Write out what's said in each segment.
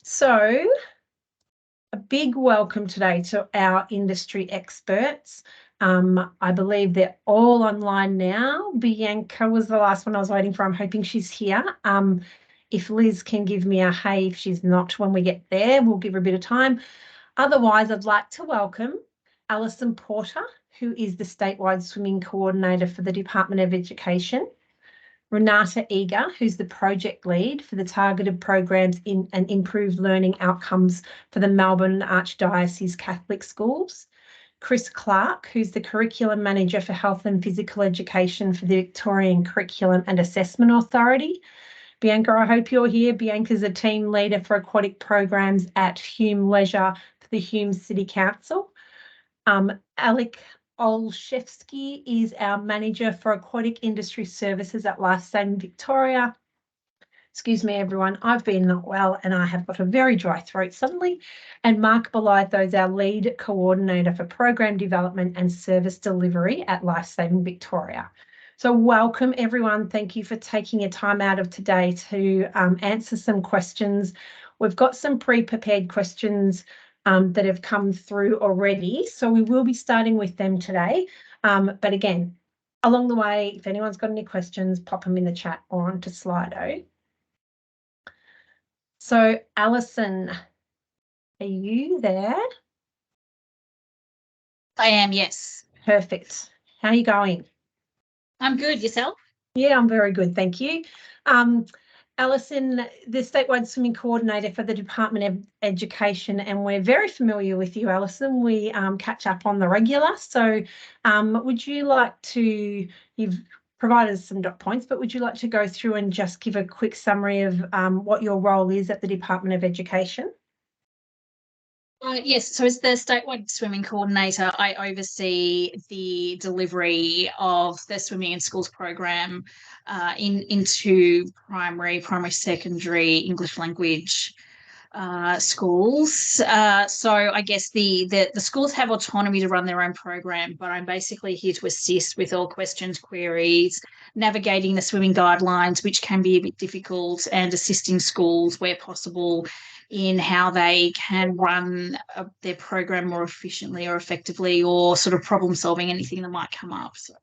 So a big welcome today to our industry experts. I believe they're all online now. Bianca was the last one I was waiting for. I'm hoping she's here. If Liz can give me a hey if she's not when we get there, we'll give her a bit of time. Otherwise, I'd like to welcome Alison Porter, who is the statewide swimming coordinator for the Department of Education. Renata Eager, who's the project lead for the targeted programs and improved learning outcomes for the Melbourne Archdiocese Catholic Schools. Chris Clark, who's the curriculum manager for health and physical education for the Victorian Curriculum and Assessment Authority. Bianca, I hope you're here. Bianca's a team leader for aquatic programs at Hume Leisure for the Hume City Council. Alec Olszewski is our manager for aquatic industry services at Lifesaving Victoria. Excuse me, everyone. I've been not well and I have got a very dry throat suddenly. And Mark Belitho is our lead coordinator for program development and service delivery at Lifesaving Victoria. So welcome, everyone. Thank you for taking your time out of today to answer some questions. We've got some pre-prepared questions that have come through already. So we will be starting with them today. But again, along the way, if anyone's got any questions, pop them in the chat or onto Slido. So Alison, are you there? I am, yes. Perfect. How are you going? I'm good. Yourself? Yeah, I'm very good. Thank you. Alison, the statewide swimming coordinator for the Department of Education, and we're very familiar with you, Alison. We catch up on the regular. So would you like to, you've provided us some dot points, but would you like to go through and just give a quick summary of what your role is at the Department of Education? Yes, so as the statewide swimming coordinator, I oversee the delivery of the swimming in schools program into primary, secondary, English language schools. So I guess the schools have autonomy to run their own program, but I'm basically here to assist with all questions, queries, navigating the swimming guidelines, which can be a bit difficult, and assisting schools where possible in how they can run their program more efficiently or effectively, or sort of problem solving anything that might come up. So.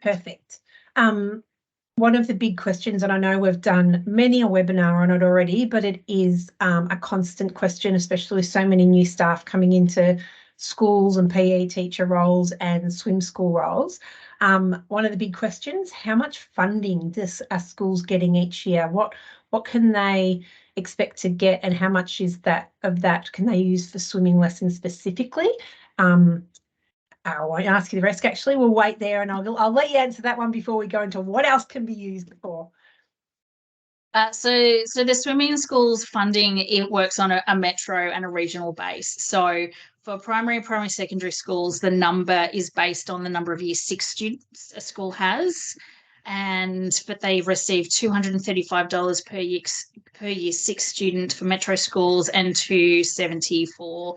Perfect. One of the big questions, and I know we've done many a webinar on it already, but it is a constant question, especially with so many new staff coming into schools and PE teacher roles and swim school roles. One of the big questions, how much funding are schools getting each year? What can they expect to get, and how much is that can they use for swimming lessons specifically? I won't ask you the rest, actually. We'll wait there and I'll let you answer that one before we go into what else can be used for. So the swimming schools funding, it works on a metro and a regional base. So for primary secondary schools, the number is based on the number of year 6 students a school has. But they receive $235 per year 6 student for metro schools and $270 for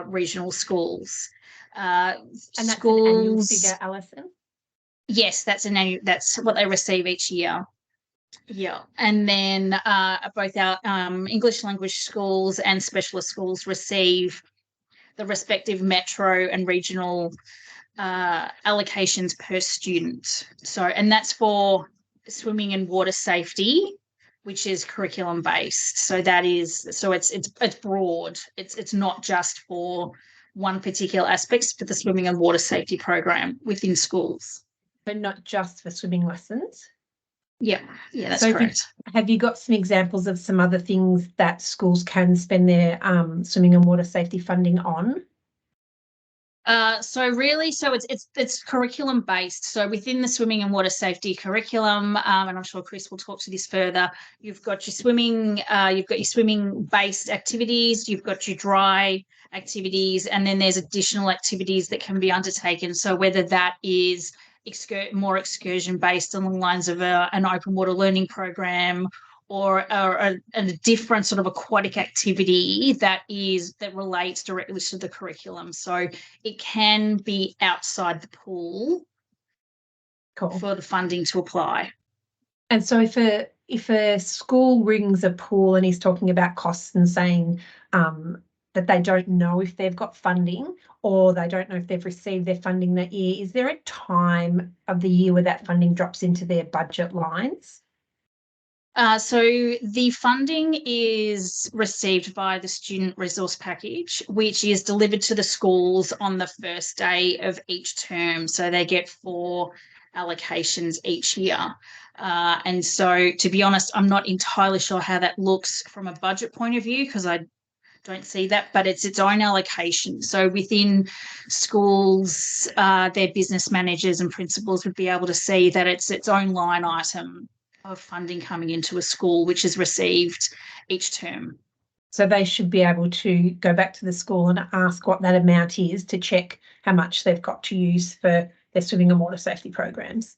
regional schools. And that's an annual figure, Alison? Yes, that's what they receive each year. Yeah, and then both our English language schools and specialist schools receive the respective metro and regional allocations per student. So, and that's for swimming and water safety, which is curriculum based. So it's broad. It's not just for one particular aspect, but the swimming and water safety program within schools. But not just for swimming lessons? Yeah, that's correct. Have you got some examples of some other things that schools can spend their swimming and water safety funding on? So it's curriculum based. So within the swimming and water safety curriculum, and I'm sure Chris will talk to this further, you've got your swimming based activities, you've got your dry activities, and then there's additional activities that can be undertaken. So whether that is more excursion based on the lines of an open water learning program, or a different sort of aquatic activity that relates directly to the curriculum. So it can be outside the pool for the funding to apply. And so if a school rings a pool and is talking about costs and saying that they don't know if they've got funding or they don't know if they've received their funding that year, is there a time of the year where that funding drops into their budget lines? So the funding is received by the student resource package, which is delivered to the schools on the first day of each term. So they get 4 allocations each year. And so, to be honest, I'm not entirely sure how that looks from a budget point of view because I don't see that, but it's its own allocation. So within schools, their business managers and principals would be able to see that it's its own line item of funding coming into a school, which is received each term. So they should be able to go back to the school and ask what that amount is to check how much they've got to use for their swimming and water safety programs.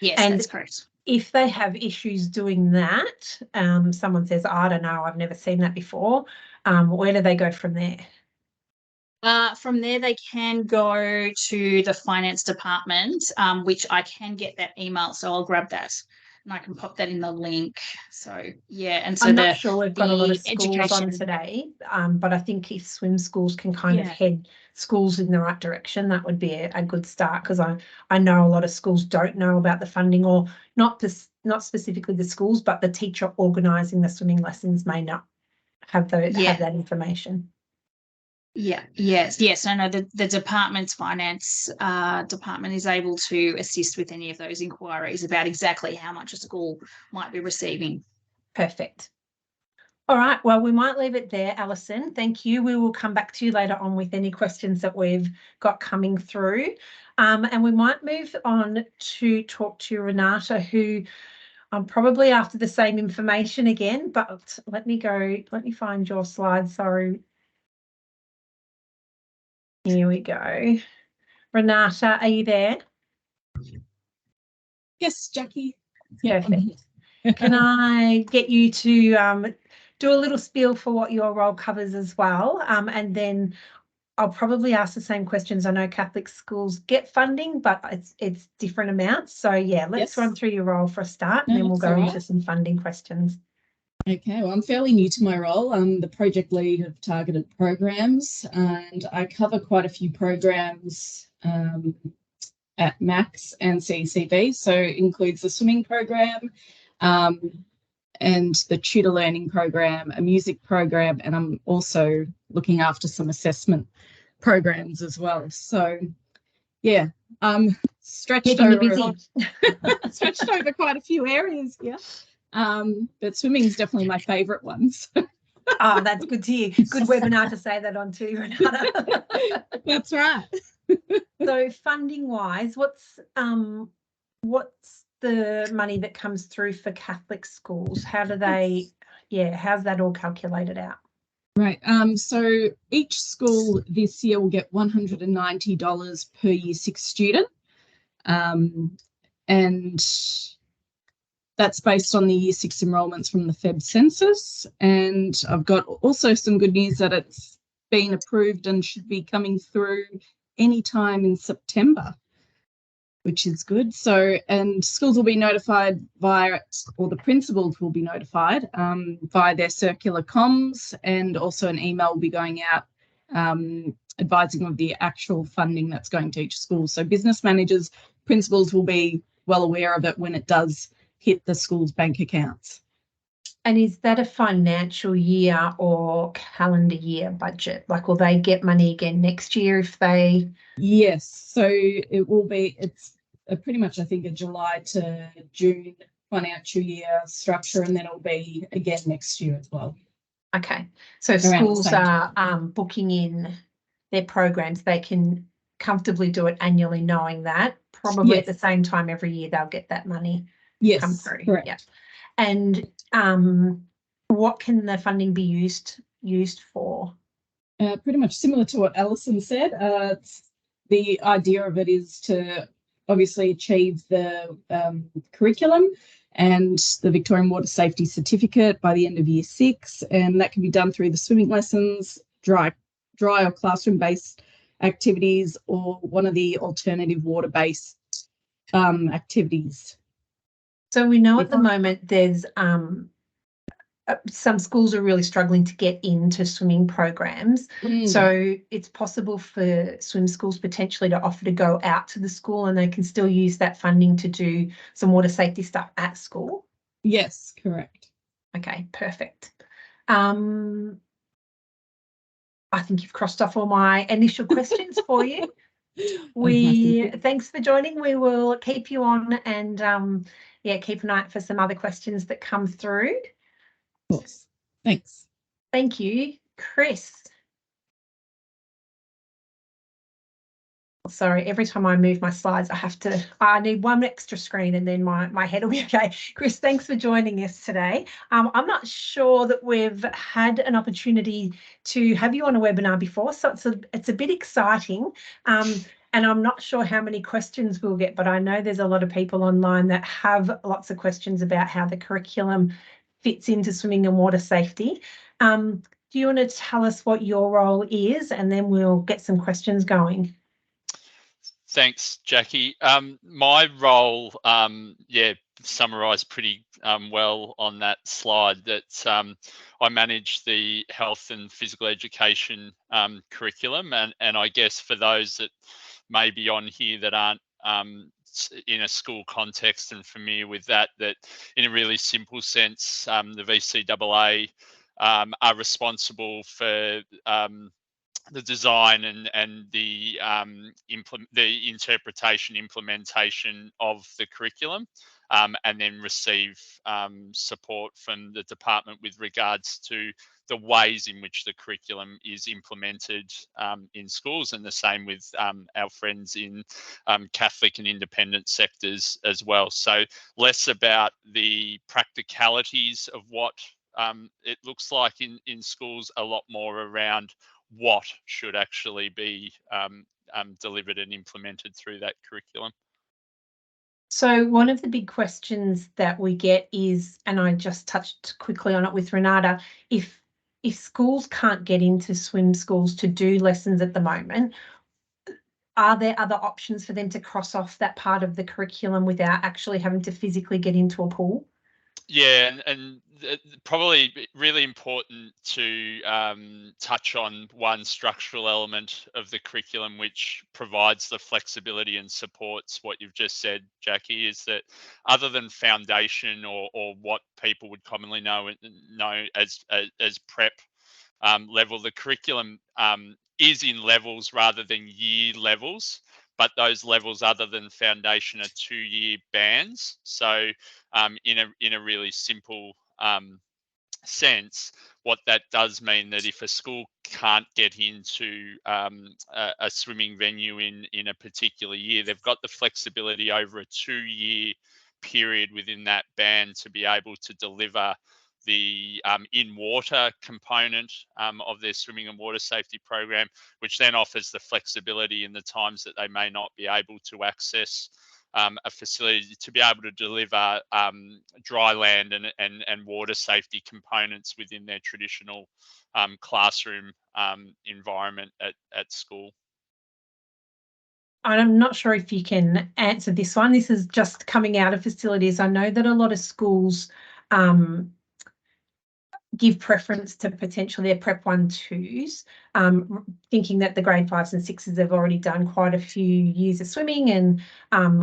Yes, and that's correct. If they have issues doing that, someone says, I don't know, I've never seen that before, where do they go from there? From there, they can go to the finance department, which I can get that email. So I'll grab that and I can pop that in the link. So, yeah. And so I'm not sure we've got a lot of schools on education today, but I think if swim schools can kind of head schools in the right direction, that would be a good start, because I know a lot of schools don't know about the funding, or not specifically the schools, but the teacher organising the swimming lessons may not have that information. Yes. I know the department's finance department is able to assist with any of those inquiries about exactly how much a school might be receiving. Perfect. All right, well, we might leave it there, Alison. Thank you. We will come back to you later on with any questions that we've got coming through. And we might move on to talk to Renata, who I'm probably after the same information again, but let me find your slide. Sorry. Here we go. Renata, are you there? Yes, Jackie. Perfect. Can I get you to do a little spiel for what your role covers as well? And then I'll probably ask the same questions. I know Catholic schools get funding, but it's different amounts. So yeah, let's run through your role for a start, and then we'll go into some funding questions. Okay, well, I'm fairly new to my role. I'm the project lead of targeted programs, and I cover quite a few programs at Max and CCB. So it includes the swimming program, and the tutor learning program, a music program, and I'm also looking after some assessment programs as well. So yeah, stretched over stretched over quite a few areas. Yeah. But swimming is definitely my favourite one. So. Oh, that's good to hear. Good webinar to say that on too, Renata. That's right. So funding wise, what's the money that comes through for Catholic schools? How's that all calculated out? Right. So each school this year will get $190 per year 6 student. And that's based on the year 6 enrolments from the Feb census. And I've got also some good news that it's been approved and should be coming through anytime in September, which is good. So, and schools will be notified or the principals will be notified via their circular comms, and also an email will be going out advising of the actual funding that's going to each school. So business managers, principals will be well aware of it when it does hit the school's bank accounts. And is that a financial year or calendar year budget? Like, will they get money again next year if they? Yes. So it will be, it's pretty much, I think, a July to June financial year structure, and then it'll be again next year as well. Okay. So if schools are booking in their programs, they can comfortably do it annually, knowing that probably at the same time every year they'll get that money come through. Correct. Yeah. And what can the funding be used for? Pretty much similar to what Alison said. The idea of it is to obviously achieve the curriculum and the Victorian Water Safety Certificate by the end of year 6, and that can be done through the swimming lessons, dry or classroom-based activities, or one of the alternative water-based activities. So we know at the moment there's some schools are really struggling to get into swimming programs. So it's possible for swim schools potentially to offer to go out to the school and they can still use that funding to do some water safety stuff at school. Yes, correct. Okay, perfect. I think you've crossed off all my initial questions for you. Thanks for joining. We will keep you on and keep an eye out for some other questions that come through. Of course. Thanks. Thank you, Chris. Sorry, every time I move my slides, I need one extra screen and then my head will be okay. Chris, thanks for joining us today. I'm not sure that we've had an opportunity to have you on a webinar before, so it's a bit exciting. And I'm not sure how many questions we'll get, but I know there's a lot of people online that have lots of questions about how the curriculum fits into swimming and water safety. Do you want to tell us what your role is, and then we'll get some questions going? Thanks, Jackie. My role, summarised pretty well on that slide. That I manage the health and physical education curriculum, and I guess for those that may be on here that aren't in a school context and familiar with that in a really simple sense, the VCAA are responsible for the design and the interpretation, implementation of the curriculum, and then receive support from the department with regards to the ways in which the curriculum is implemented in schools, and the same with our friends in Catholic and independent sectors as well. So less about the practicalities of what it looks like in schools, a lot more around what should actually be delivered and implemented through that curriculum. So one of the big questions that we get is, and I just touched quickly on it with Renata, if schools can't get into swim schools to do lessons at the moment, are there other options for them to cross off that part of the curriculum without actually having to physically get into a pool? Yeah, and probably really important to touch on one structural element of the curriculum which provides the flexibility and supports what you've just said, Jackie, is that other than foundation or what people would commonly know as prep level, the curriculum is in levels rather than year levels. But those levels, other than foundation, are 2-year bands. So in a really simple sense, what that does mean that if a school can't get into a swimming venue in a particular year, they've got the flexibility over a 2-year period within that band to be able to deliver the in-water component of their swimming and water safety program, which then offers the flexibility in the times that they may not be able to access a facility to be able to deliver dry land and water safety components within their traditional classroom environment at school. I'm not sure if you can answer this one. This is just coming out of facilities. I know that a lot of schools give preference to potentially their Prep 1-2s, thinking that the grade 5s and 6s have already done quite a few years of swimming, and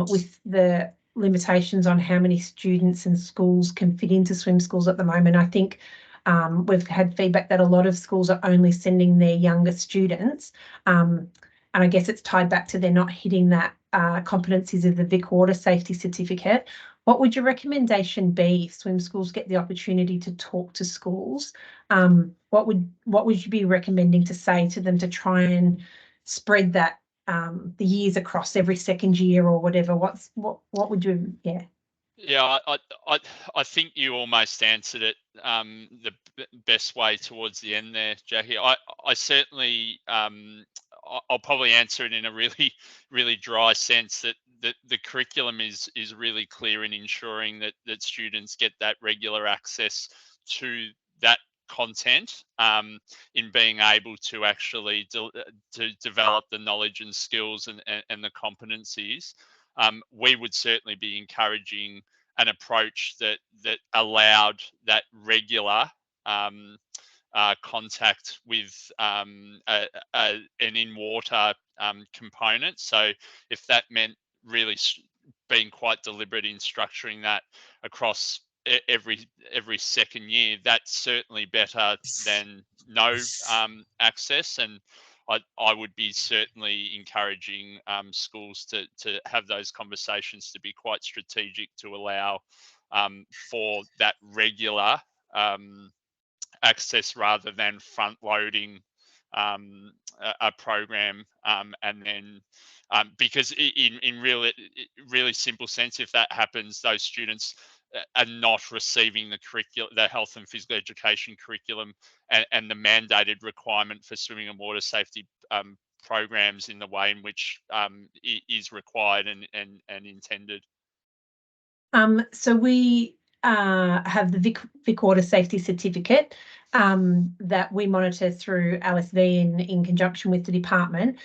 with the limitations on how many students and schools can fit into swim schools at the moment, I think we've had feedback that a lot of schools are only sending their younger students, and I guess it's tied back to they're not hitting that competencies of the Vic Water Safety Certificate. What would your recommendation be if swim schools get the opportunity to talk to schools? What would you be recommending to say to them to try and spread that the years across every second year or whatever? What would you? Yeah. Yeah, I think you almost answered it the best way towards the end there, Jackie. I certainly I'll probably answer it in a really dry sense that the curriculum is really clear in ensuring that students get that regular access to that content, in being able to actually to develop the knowledge and skills and the competencies. We would certainly be encouraging an approach that allowed that regular contact with an in-water component. So if that meant really being quite deliberate in structuring that across every second year, that's certainly better than no access. And I would be certainly encouraging schools to have those conversations, to be quite strategic, to allow for that regular access rather than front loading a program, and then because in really simple sense, if that happens, those students are not receiving the health and physical education curriculum and the mandated requirement for swimming and water safety programs in the way in which is required and intended. So we have the Vic Water Safety Certificate that we monitor through LSV in conjunction with the department.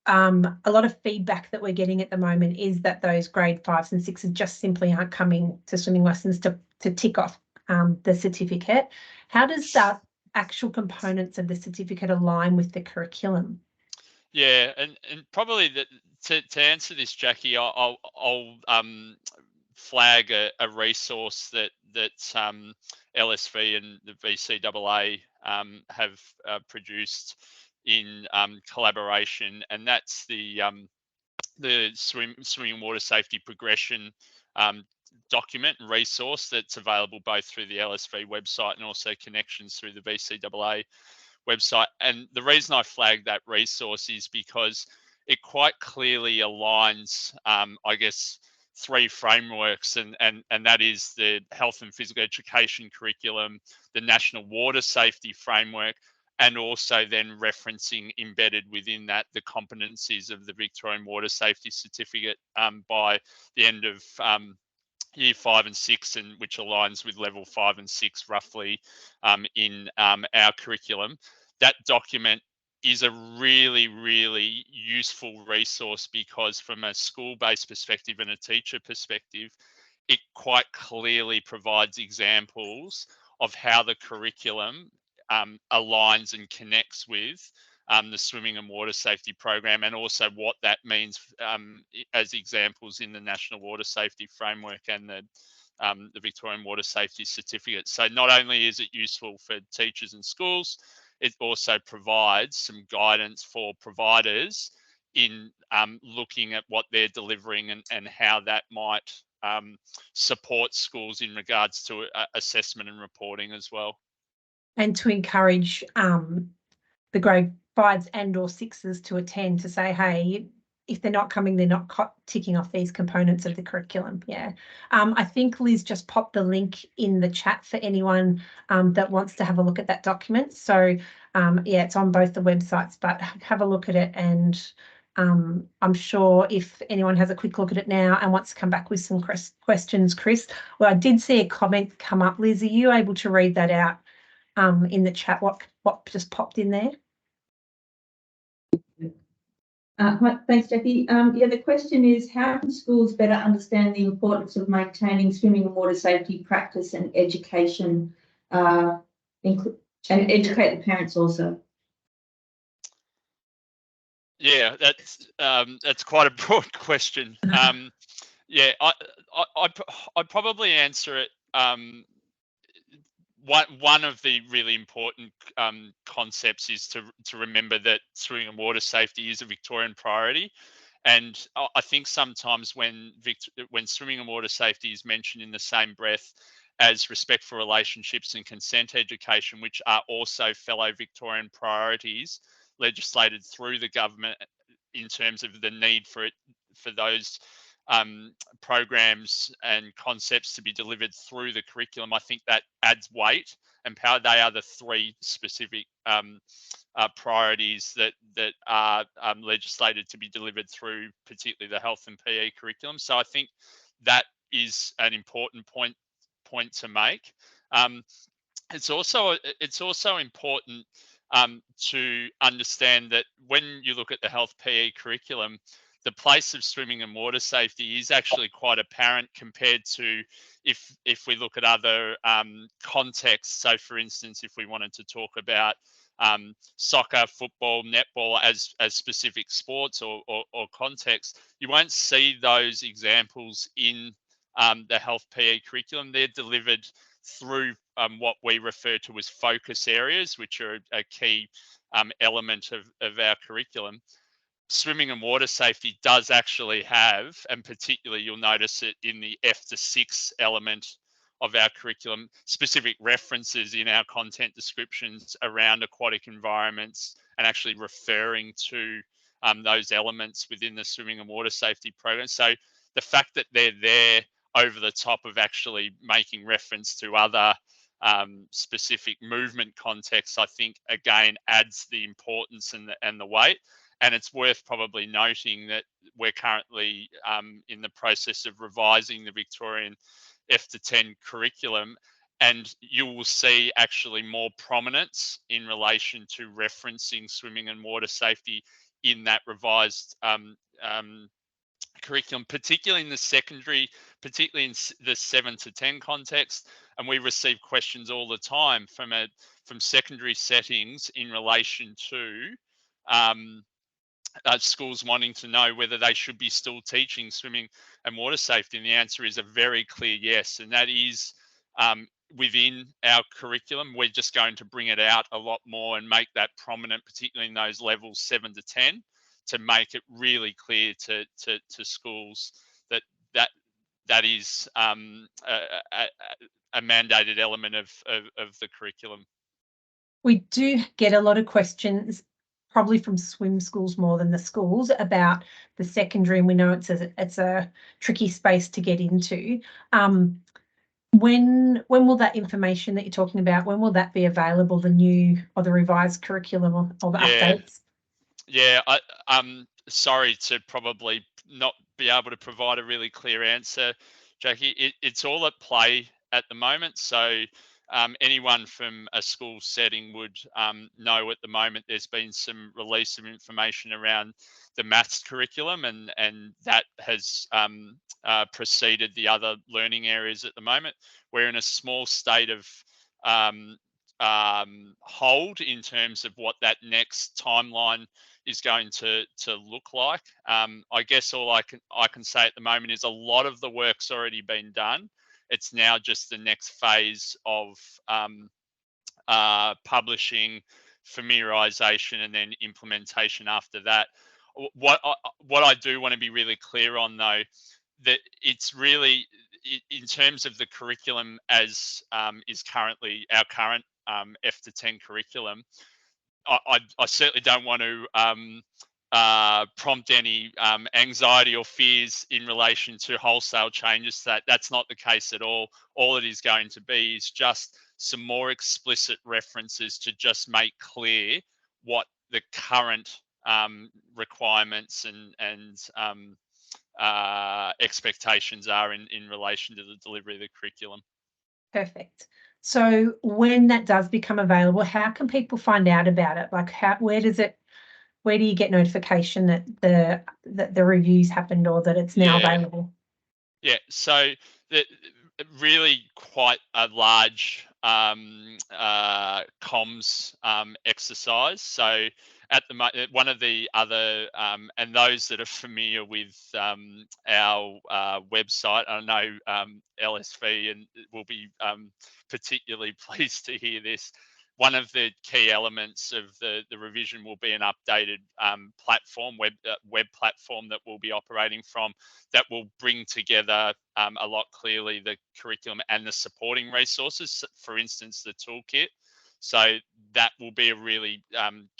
A lot of feedback that we're getting at the moment is that those grade 5s and 6s just simply aren't coming to swimming lessons to tick off the certificate. How does that actual components of the certificate align with the curriculum? Yeah, and probably to answer this, Jackie, I'll flag a resource that LSV and the VCAA have produced in collaboration, and that's the swimming and water safety progression document and resource that's available both through the LSV website and also connections through the VCAA website. And the reason I flagged that resource is because it quite clearly aligns, I guess, three frameworks, and that is the health and physical education curriculum, the national water safety framework, and also then referencing embedded within that the competencies of the Victorian Water Safety Certificate by the end of year 5 and 6, and which aligns with level 5 and 6 roughly in our curriculum. That document is a really useful resource because from a school-based perspective and a teacher perspective, it quite clearly provides examples of how the curriculum aligns and connects with the swimming and water safety program, and also what that means as examples in the National Water Safety Framework and the Victorian Water Safety Certificate. So not only is it useful for teachers and schools, it also provides some guidance for providers in looking at what they're delivering and how that might support schools in regards to assessment and reporting as well. And to encourage the grade 5s and or 6s to attend, to say, hey, if they're not coming, they're not ticking off these components of the curriculum. Yeah. I think Liz just popped the link in the chat for anyone that wants to have a look at that document. So yeah, it's on both the websites, but have a look at it. And I'm sure if anyone has a quick look at it now and wants to come back with some questions, Chris. Well, I did see a comment come up. Liz, are you able to read that out in the chat? What just popped in there? Thanks, Jackie. Yeah, the question is, how can schools better understand the importance of maintaining swimming and water safety practice and education, and educate the parents also? Yeah, that's quite a broad question. Yeah, I'd probably answer it. One of the really important concepts is to remember that swimming and water safety is a Victorian priority, and I think sometimes when swimming and water safety is mentioned in the same breath as respect for relationships and consent education, which are also fellow Victorian priorities legislated through the government in terms of the need for those programs and concepts to be delivered through the curriculum, I think that adds weight and power. They are the three specific priorities that are legislated to be delivered through, particularly the health and PE curriculum. So I think that is an important point to make. It's also important to understand that when you look at the health PE curriculum, the place of swimming and water safety is actually quite apparent compared to if we look at other contexts. So, for instance, if we wanted to talk about soccer, football, netball as specific sports or contexts, you won't see those examples in the health PE curriculum. They're delivered through what we refer to as focus areas, which are a key element of our curriculum. Swimming and water safety does actually have, and particularly you'll notice it in the F to 6 element of our curriculum, specific references in our content descriptions around aquatic environments and actually referring to those elements within the swimming and water safety program. So the fact that they're there over the top of actually making reference to other specific movement contexts, I think again adds the importance and the weight. And it's worth probably noting that we're currently in the process of revising the Victorian F to 10 curriculum, and you will see actually more prominence in relation to referencing swimming and water safety in that revised curriculum, particularly in the secondary, particularly in the 7 to 10 context. And we receive questions all the time from secondary settings in relation to schools wanting to know whether they should be still teaching swimming and water safety. And the answer is a very clear yes. And that is within our curriculum. We're just going to bring it out a lot more and make that prominent, particularly in those levels 7 to 10, to make it really clear to schools that is a mandated element of the curriculum. We do get a lot of questions, probably from swim schools more than the schools, about the secondary, and we know it's a tricky space to get into. When will that information that you're talking about, when will that be available, the new or the revised curriculum or the updates? Yeah, I'm sorry to probably not be able to provide a really clear answer, Jackie. It's all at play at the moment. So anyone from a school setting would know at the moment there's been some release of information around the maths curriculum, and that has preceded the other learning areas at the moment. We're in a small state of hold in terms of what that next timeline is going to look like. I guess all I can say at the moment is a lot of the work's already been done. It's now just the next phase of publishing, familiarization, and then implementation after that. What I do want to be really clear on, though, that it's really in terms of the curriculum as is currently our current F to 10 curriculum. I certainly don't want to prompt any anxiety or fears in relation to wholesale changes to that. That's not the case at all. All it is going to be is just some more explicit references to just make clear what the current requirements and expectations are in relation to the delivery of the curriculum. Perfect. So when that does become available, how can people find out about it? Like, where do you get notification that the review's happened or that it's now available? Yeah, so really quite a large comms exercise. So at the moment, one of the other, and those that are familiar with our website, I know LSV and will be particularly pleased to hear this. One of the key elements of the revision will be an updated platform, web platform that we'll be operating from, that will bring together a lot clearly the curriculum and the supporting resources, for instance, the toolkit. So that will be a really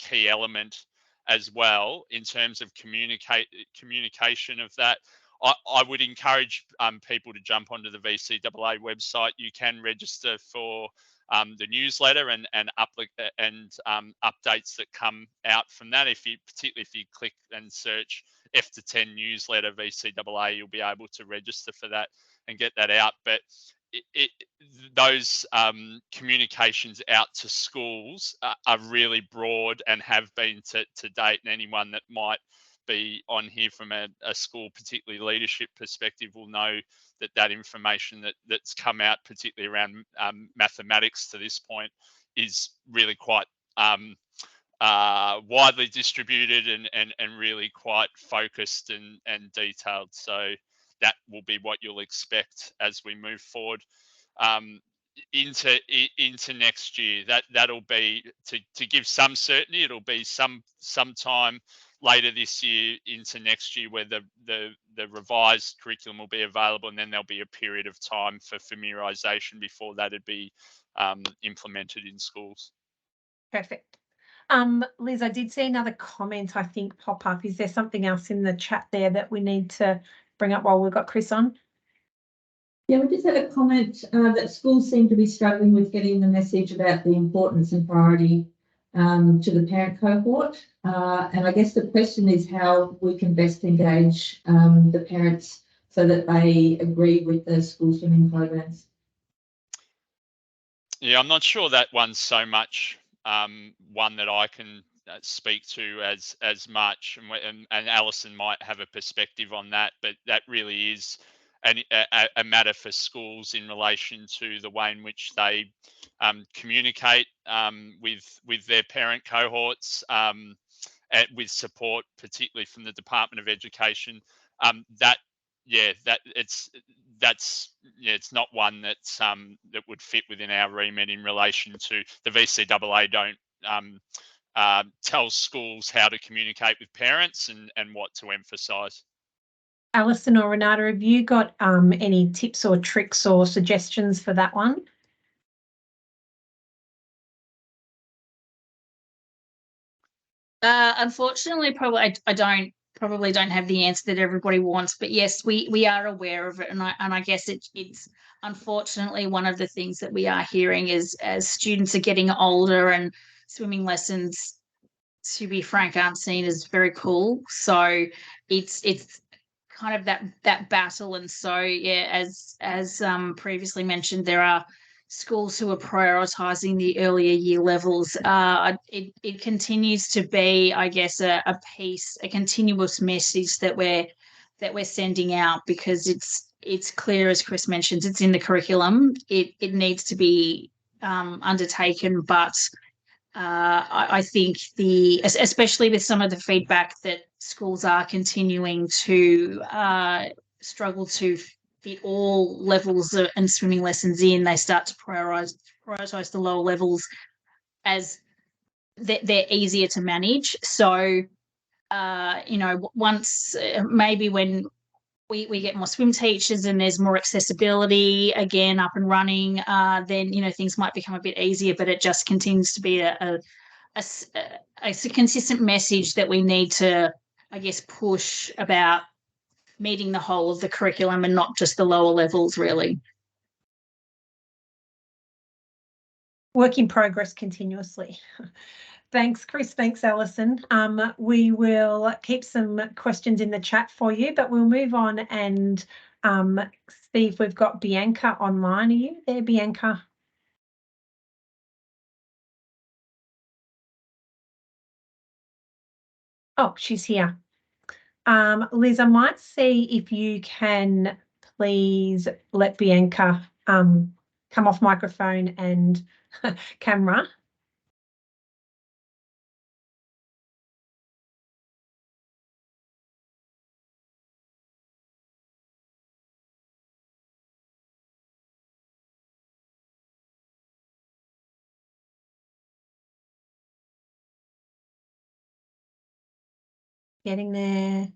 key element as well in terms of communication of that. I would encourage people to jump onto the VCAA website. You can register for the newsletter and updates that come out from that. Particularly if you click and search F to 10 newsletter VCAA, you'll be able to register for that and get that out. But those communications out to schools are really broad and have been to date, and anyone that might be on here from a school, particularly leadership perspective, will know that information that's come out, particularly around mathematics to this point, is really quite widely distributed and really quite focused and detailed. So that will be what you'll expect as we move forward into next year. That'll be to give some certainty. It'll be some time later this year into next year where the revised curriculum will be available, and then there'll be a period of time for familiarisation before that'd be implemented in schools. Perfect. Liz, I did see another comment, I think, pop up. Is there something else in the chat there that we need to bring up while we've got Chris on? Yeah, we just had a comment that schools seem to be struggling with getting the message about the importance and priority to the parent cohort. And I guess the question is how we can best engage the parents so that they agree with the school swimming programs. Yeah, I'm not sure that one's so much one that I can speak to as much, and Alison might have a perspective on that, but that really is a matter for schools in relation to the way in which they communicate with their parent cohorts, and with support, particularly from the Department of Education. It's not one that's that would fit within our remit in relation to the VCAA. Don't tell schools how to communicate with parents and what to emphasise. Alison or Renata, have you got any tips or tricks or suggestions for that one? Unfortunately, probably I don't have the answer that everybody wants, but yes, we are aware of it, and I guess it's unfortunately one of the things that we are hearing is as students are getting older and swimming lessons, to be frank, aren't seen as very cool. So it's kind of that battle, and so yeah, as previously mentioned, there are schools who are prioritising the earlier year levels. It continues to be, I guess, a continuous message that we're sending out, because it's clear, as Chris mentions, it's in the curriculum. It needs to be undertaken, but I think especially with some of the feedback that schools are continuing to struggle to fit all levels and swimming lessons in, they start to prioritise the lower levels as they're easier to manage. So, once maybe when we get more swim teachers and there's more accessibility again up and running, then things might become a bit easier. But it just continues to be a consistent message that we need to, I guess, push about meeting the whole of the curriculum and not just the lower levels, really. Work in progress continuously. Thanks, Chris. Thanks, Alison. We will keep some questions in the chat for you, but we'll move on and see if we've got Bianca online. Are you there, Bianca? Oh, she's here. Liz, I might see if you can please let Bianca come off microphone and camera. Getting there.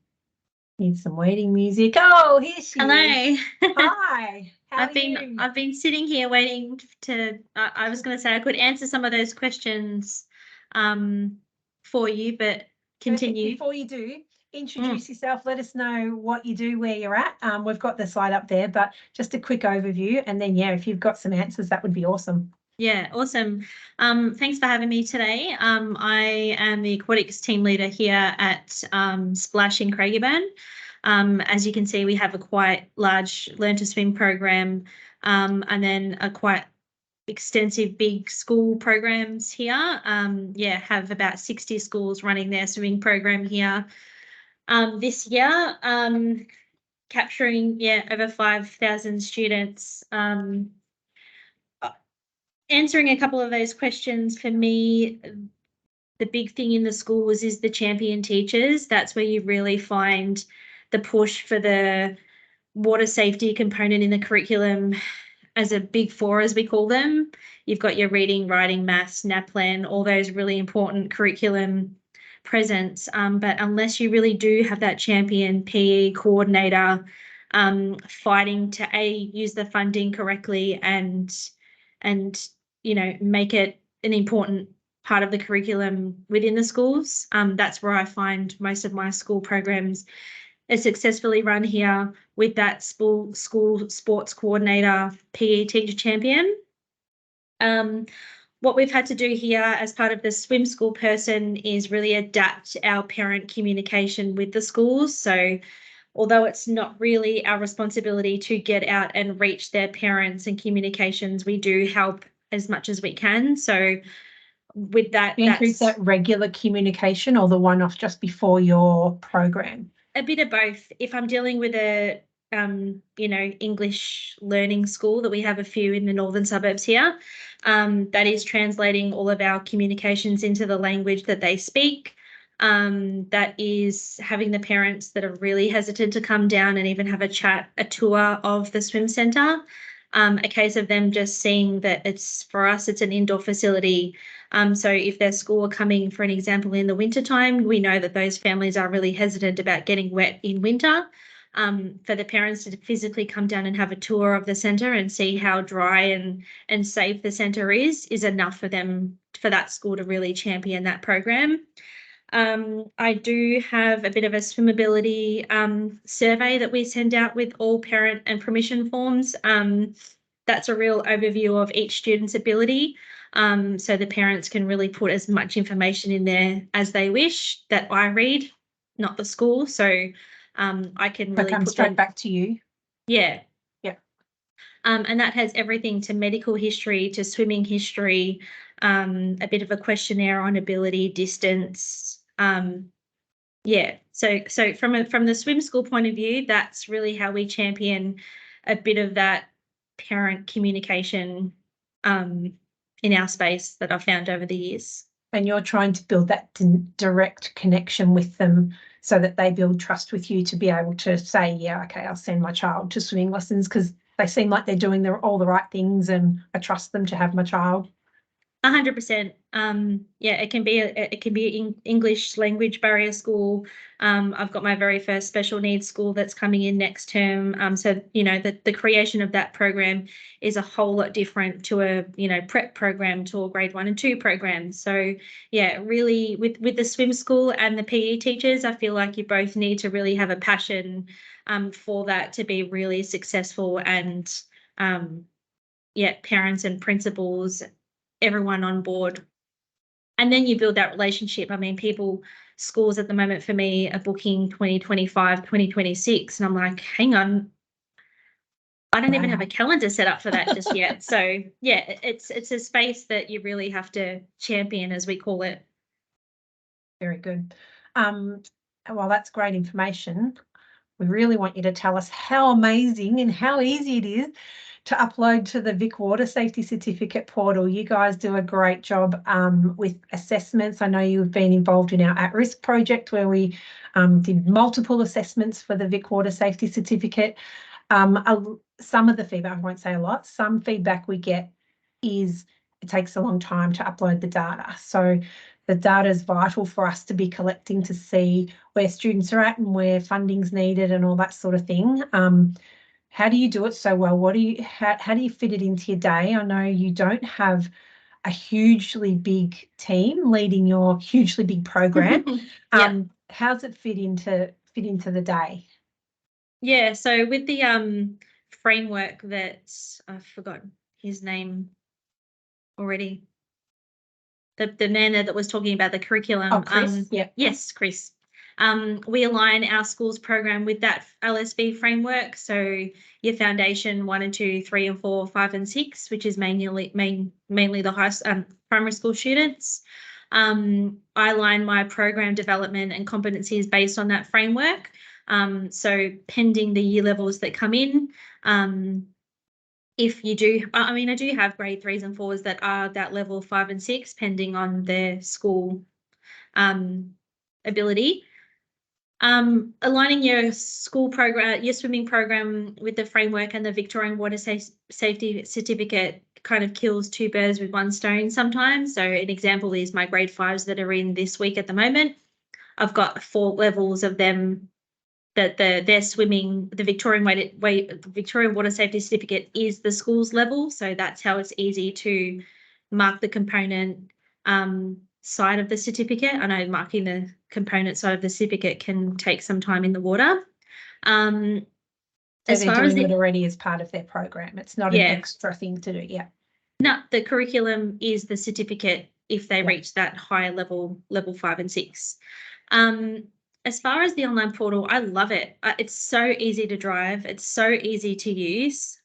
Need some waiting music. Oh, here she is. Hi. I've been sitting here waiting to. I was going to say I could answer some of those questions for you, but continue. Before you do, introduce yourself. Let us know what you do, where you're at. We've got the slide up there, but just a quick overview, and then if you've got some answers, that would be awesome. Yeah, awesome. Thanks for having me today. I am the aquatics team leader here at Splash in Craigieburn. As you can see, we have a quite large Learn to Swim program, and then a quite extensive big school programs here. Have about 60 schools running their swimming program here. This year, capturing over 5,000 students. Answering a couple of those questions for me, the big thing in the schools is the champion teachers. That's where you really find the push for the water safety component in the curriculum as a big four, as we call them. You've got your reading, writing, maths, NAPLAN, all those really important curriculum presence. But unless you really do have that champion PE coordinator fighting to use the funding correctly and make it an important part of the curriculum within the schools, that's where I find most of my school programs are successfully run here with that school sports coordinator, PE teacher champion. What we've had to do here as part of the swim school person is really adapt our parent communication with the schools. So although it's not really our responsibility to get out and reach their parents and communications, we do help as much as we can. So with that, is that regular communication or the one off just before your program? A bit of both. If I'm dealing with a English learning school that we have a few in the northern suburbs here, that is translating all of our communications into the language that they speak. That is having the parents that are really hesitant to come down and even have a tour of the swim centre. A case of them just seeing that it's an indoor facility. So if their school are coming, for an example, in the wintertime, we know that those families are really hesitant about getting wet in winter. For the parents to physically come down and have a tour of the centre and see how dry and safe the centre is enough for that school to really champion that program. I do have a bit of a swimmability survey that we send out with all parent and permission forms. That's a real overview of each student's ability. So the parents can really put as much information in there as they wish that I read, not the school. So I can really come straight back to you. Yeah. Yeah. And that has everything to medical history, to swimming history, a bit of a questionnaire on ability, distance. So from the swim school point of view, that's really how we champion a bit of that parent communication in our space that I've found over the years. And you're trying to build that direct connection with them so that they build trust with you to be able to say, yeah, okay, I'll send my child to swimming lessons because they seem like they're doing all the right things and I trust them to have my child. 100%. It can be an English language barrier school. I've got my very first special needs school that's coming in next term. So the creation of that program is a whole lot different to a prep program to a grade 1 and 2 program. So yeah, really with the swim school and the PE teachers, I feel like you both need to really have a passion for that to be really successful, and parents and principals, everyone on board. And then you build that relationship. I mean, schools at the moment for me are booking 2025, 2026. And I'm like, hang on, I don't even have a calendar set up for that just yet. So yeah, it's a space that you really have to champion, as we call it. Very good. Well, that's great information. We really want you to tell us how amazing and how easy it is to upload to the Vic Water Safety Certificate portal. You guys do a great job with assessments. I know you've been involved in our at-risk project where we did multiple assessments for the Vic Water Safety Certificate. Some of the feedback, I won't say a lot, some feedback we get is it takes a long time to upload the data. So the data is vital for us to be collecting to see where students are at and where funding's needed and all that sort of thing. How do you do it so well? How do you fit it into your day? I know you don't have a hugely big team leading your hugely big program. How's it fit into the day? Yeah, so with the framework that I've forgotten his name already. The man that was talking about the curriculum. Oh, Chris. Yes, Chris. We align our schools program with that LSB framework. So your foundation 1 and 2, 3 and 4, 5 and 6, which is mainly the primary school students. I align my program development and competencies based on that framework. So pending the year levels that come in, if you do, I mean, I do have grade 3s and 4s that are that level 5 and 6, pending on their school ability. Aligning your school program, your swimming program with the framework and the Victorian Water Safety Certificate kind of kills two birds with one stone sometimes. So an example is my grade 5s that are in this week at the moment. I've got 4 levels of them that they're swimming. The Victorian Water Safety Certificate is the school's level, so that's how it's easy to mark the component side of the certificate. I know marking the component side of the certificate can take some time in the water. So as they're far as doing it already as part of their program. It's not an extra thing to do. Yeah. No, the curriculum is the certificate if they reach that higher level 5 and 6. As far as the online portal, I love it. It's so easy to drive. It's so easy to use.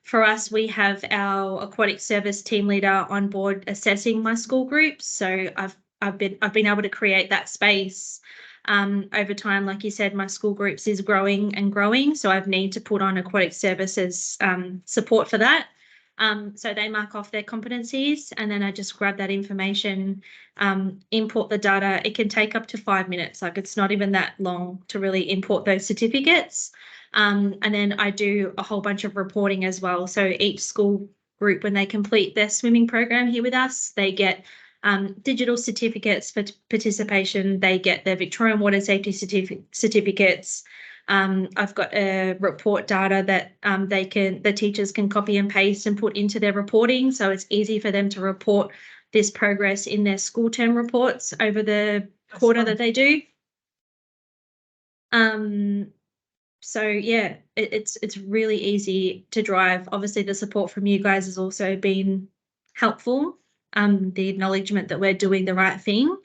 For us, we have our aquatic service team leader on board assessing my school groups. So I've been able to create that space over time. Like you said, my school groups is growing and growing. So I've need to put on aquatic services support for that. So they mark off their competencies, and then I just grab that information, import the data. It can take up to 5 minutes. Like, it's not even that long to really import those certificates. And then I do a whole bunch of reporting as well. So each school group, when they complete their swimming program here with us, they get digital certificates for participation. They get their Victorian Water Safety certificates. I've got a report data that the teachers can copy and paste and put into their reporting. So it's easy for them to report this progress in their school term reports over the quarter that they do. So yeah, it's really easy to drive. Obviously the support from you guys has also been helpful. The acknowledgement that we're doing the right thing.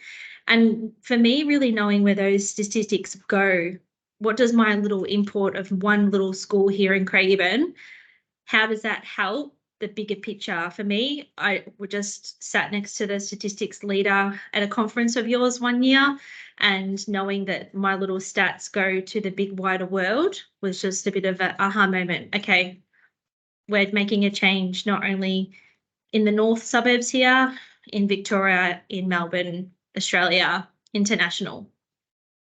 And for me, really knowing where those statistics go, what does my little import of one little school here in Craigieburn, how does that help the bigger picture? For me, I just sat next to the statistics leader at a conference of yours one year, and knowing that my little stats go to the big wider world was just a bit of an aha moment. Okay, we're making a change not only in the north suburbs here, in Victoria, in Melbourne, Australia, international.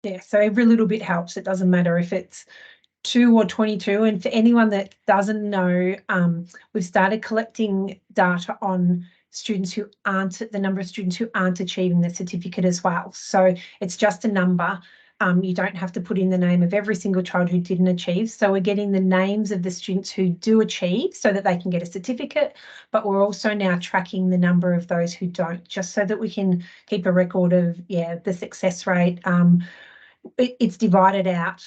Yeah, so every little bit helps. It doesn't matter if it's 2 or 22. And for anyone that doesn't know, we've started collecting data on students who aren't, the number of students who aren't achieving the certificate as well. So it's just a number. You don't have to put in the name of every single child who didn't achieve. So we're getting the names of the students who do achieve so that they can get a certificate, but we're also now tracking the number of those who don't, just so that we can keep a record of, the success rate. It's divided out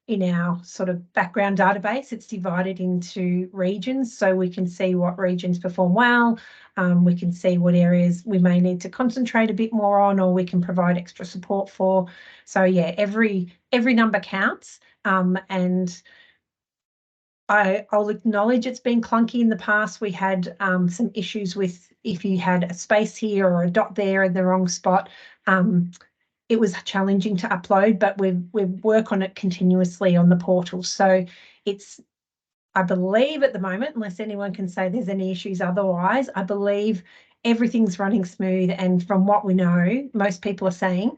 in our sort of background database. It's divided into regions, so we can see what regions perform well. We can see what areas we may need to concentrate a bit more on, or we can provide extra support for. So yeah, every number counts. And I'll acknowledge it's been clunky in the past. We had some issues with if you had a space here or a dot there in the wrong spot. It was challenging to upload, but we work on it continuously on the portal. So it's, I believe at the moment, unless anyone can say there's any issues otherwise, I believe everything's running smooth. And from what we know, most people are saying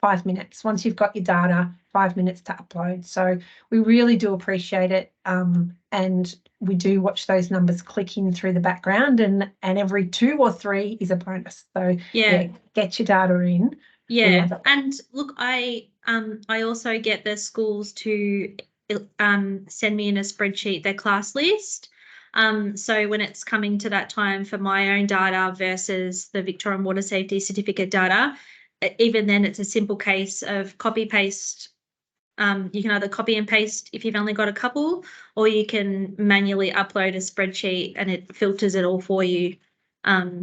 5 minutes. Once you've got your data, 5 minutes to upload. So we really do appreciate it. And we do watch those numbers click in through the background, and every 2 or 3 is a bonus. So yeah, get your data in. Yeah, and look, I also get the schools to send me in a spreadsheet their class list. So when it's coming to that time for my own data versus the Victorian Water Safety Certificate data, even then it's a simple case of copy paste. You can either copy and paste if you've only got a couple, or you can manually upload a spreadsheet and it filters it all for you.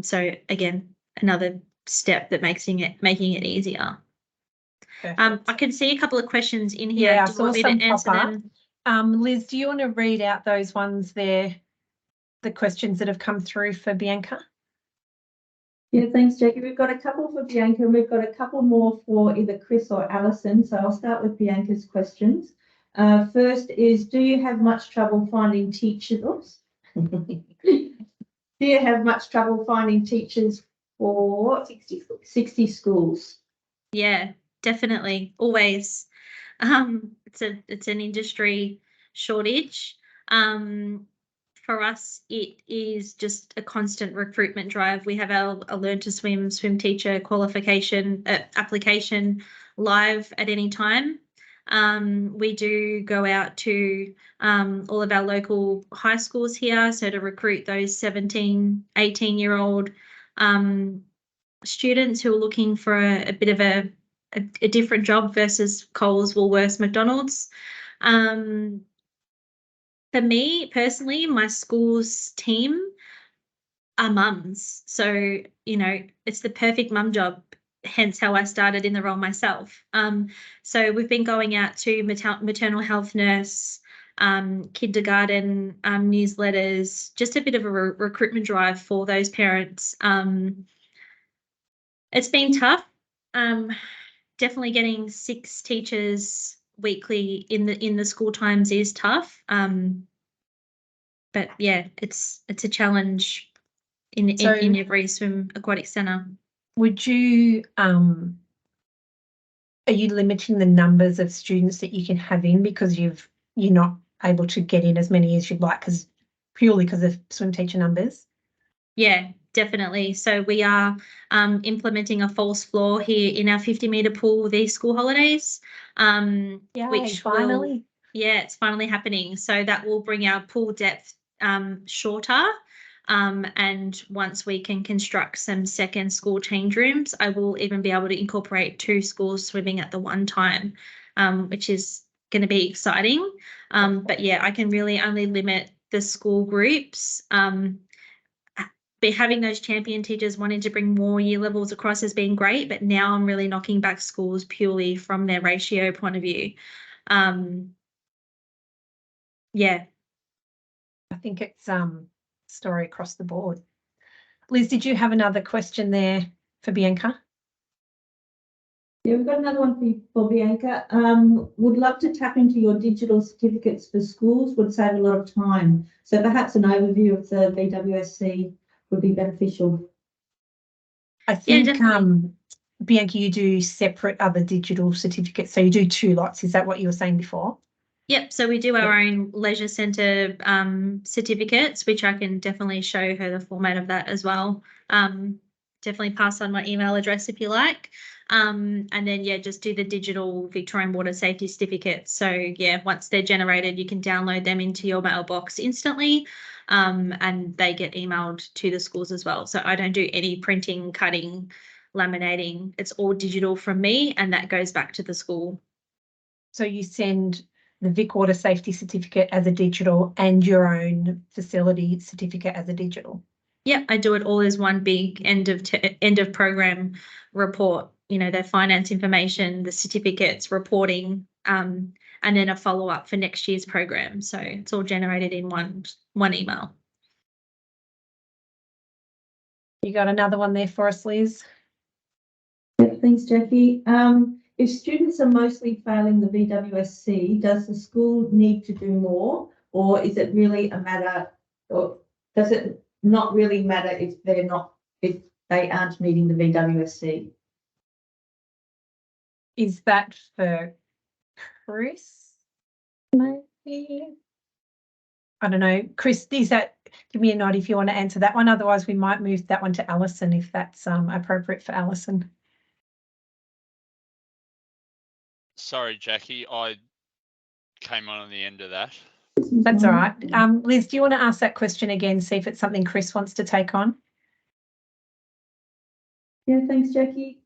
So again, another step that making it easier. I can see a couple of questions in here. Yeah, do you want me to answer them? Liz, do you want to read out those ones there, the questions that have come through for Bianca? Yeah, thanks, Jackie. We've got a couple for Bianca and we've got a couple more for either Chris or Alison. So I'll start with Bianca's questions. First is, do you have much trouble finding teachers? Oops. Do you have much trouble finding teachers for 60 schools? Yeah, definitely. Always. It's an industry shortage. For us, it is just a constant recruitment drive. We have our Learn to Swim teacher qualification application live at any time. We do go out to all of our local high schools here, so to recruit those 17, 18-year-old students who are looking for a bit of a different job versus Coles, Woolworths, McDonald's. For me personally, my school's team are mums. So, it's the perfect mum job, hence how I started in the role myself. So we've been going out to maternal health nurse, kindergarten newsletters, just a bit of a recruitment drive for those parents. It's been tough. Definitely getting 6 teachers weekly in the school times is tough. But yeah, it's a challenge in every swim aquatic centre. Would you are you limiting the numbers of students that you can have in because you're not able to get in as many as you'd like purely because of swim teacher numbers? Yeah, definitely. So we are implementing a false floor here in our 50-metre pool these school holidays. Which finally. It's finally happening. So that will bring our pool depth shorter. And once we can construct some second school change rooms, I will even be able to incorporate 2 schools swimming at the one time, which is going to be exciting. But yeah, I can really only limit the school groups. Having those champion teachers wanting to bring more year levels across has been great, but now I'm really knocking back schools purely from their ratio point of view. Yeah. I think it's story across the board. Liz, did you have another question there for Bianca? Yeah, we've got another one for Bianca. Would love to tap into your digital certificates for schools, would save a lot of time. So perhaps an overview of the BWSC would be beneficial. I think, Bianca, you do separate other digital certificates. So you do 2 lots. Is that what you were saying before? Yep. So we do our own leisure centre certificates, which I can definitely show her the format of that as well. Definitely pass on my email address if you like. And then, just do the digital Victorian Water Safety certificates. So, once they're generated, you can download them into your mailbox instantly, and they get emailed to the schools as well. So I don't do any printing, cutting, laminating. It's all digital from me, and that goes back to the school. So you send the Vic Water Safety certificate as a digital and your own facility certificate as a digital? Yep, I do it all as one big end of program report. Their finance information, the certificates, reporting, and then a follow-up for next year's program. So it's all generated in one email. You got another one there for us, Liz? Yeah, thanks, Jackie. If students are mostly failing the BWSC, does the school need to do more, or is it really a matter, or does it not really matter if they aren't meeting the BWSC? Is that for Chris? Maybe. I don't know. Chris, give me a nod if you want to answer that one. Otherwise, we might move that one to Alison if that's appropriate for Alison. Sorry, Jackie, I came on the end of that. That's all right. Liz, do you want to ask that question again, see if it's something Chris wants to take on? Yeah, thanks, Jackie.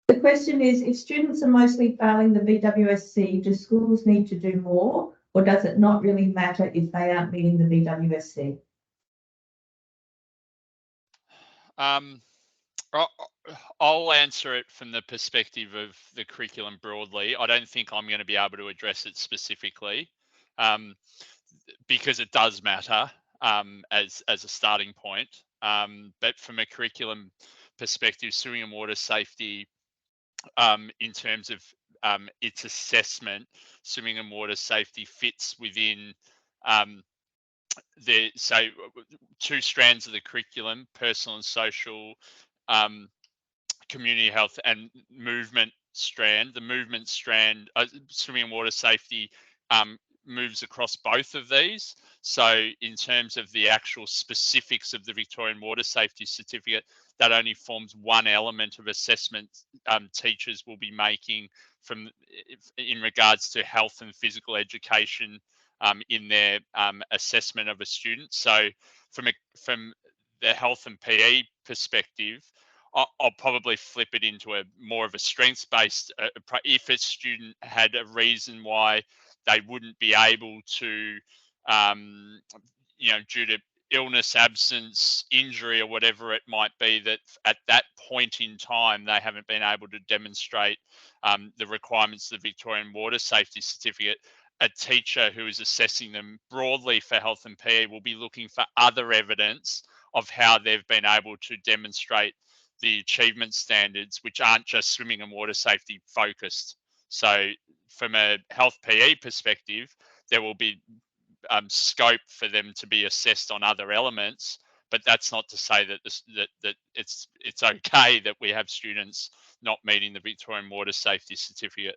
The question is, if students are mostly failing the BWSC, do schools need to do more, or does it not really matter if they aren't meeting the BWSC? I'll answer it from the perspective of the curriculum broadly. I don't think I'm going to be able to address it specifically, because it does matter as a starting point. But from a curriculum perspective, swimming and water safety, in terms of its assessment, swimming and water safety fits within two strands of the curriculum: personal and social, community health, and movement strand. The movement strand, swimming and water safety, moves across both of these. So in terms of the actual specifics of the Victorian Water Safety Certificate, that only forms one element of assessment teachers will be making in regards to health and physical education in their assessment of a student. So from the health and PE perspective, I'll probably flip it into a more of a strengths-based. If a student had a reason why they wouldn't be able to, due to illness, absence, injury, or whatever it might be, that at that point in time they haven't been able to demonstrate the requirements of the Victorian Water Safety Certificate, a teacher who is assessing them broadly for health and PE will be looking for other evidence of how they've been able to demonstrate the achievement standards, which aren't just swimming and water safety focused. So from a health PE perspective, there will be scope for them to be assessed on other elements, but that's not to say that that it's okay that we have students not meeting the Victorian Water Safety Certificate.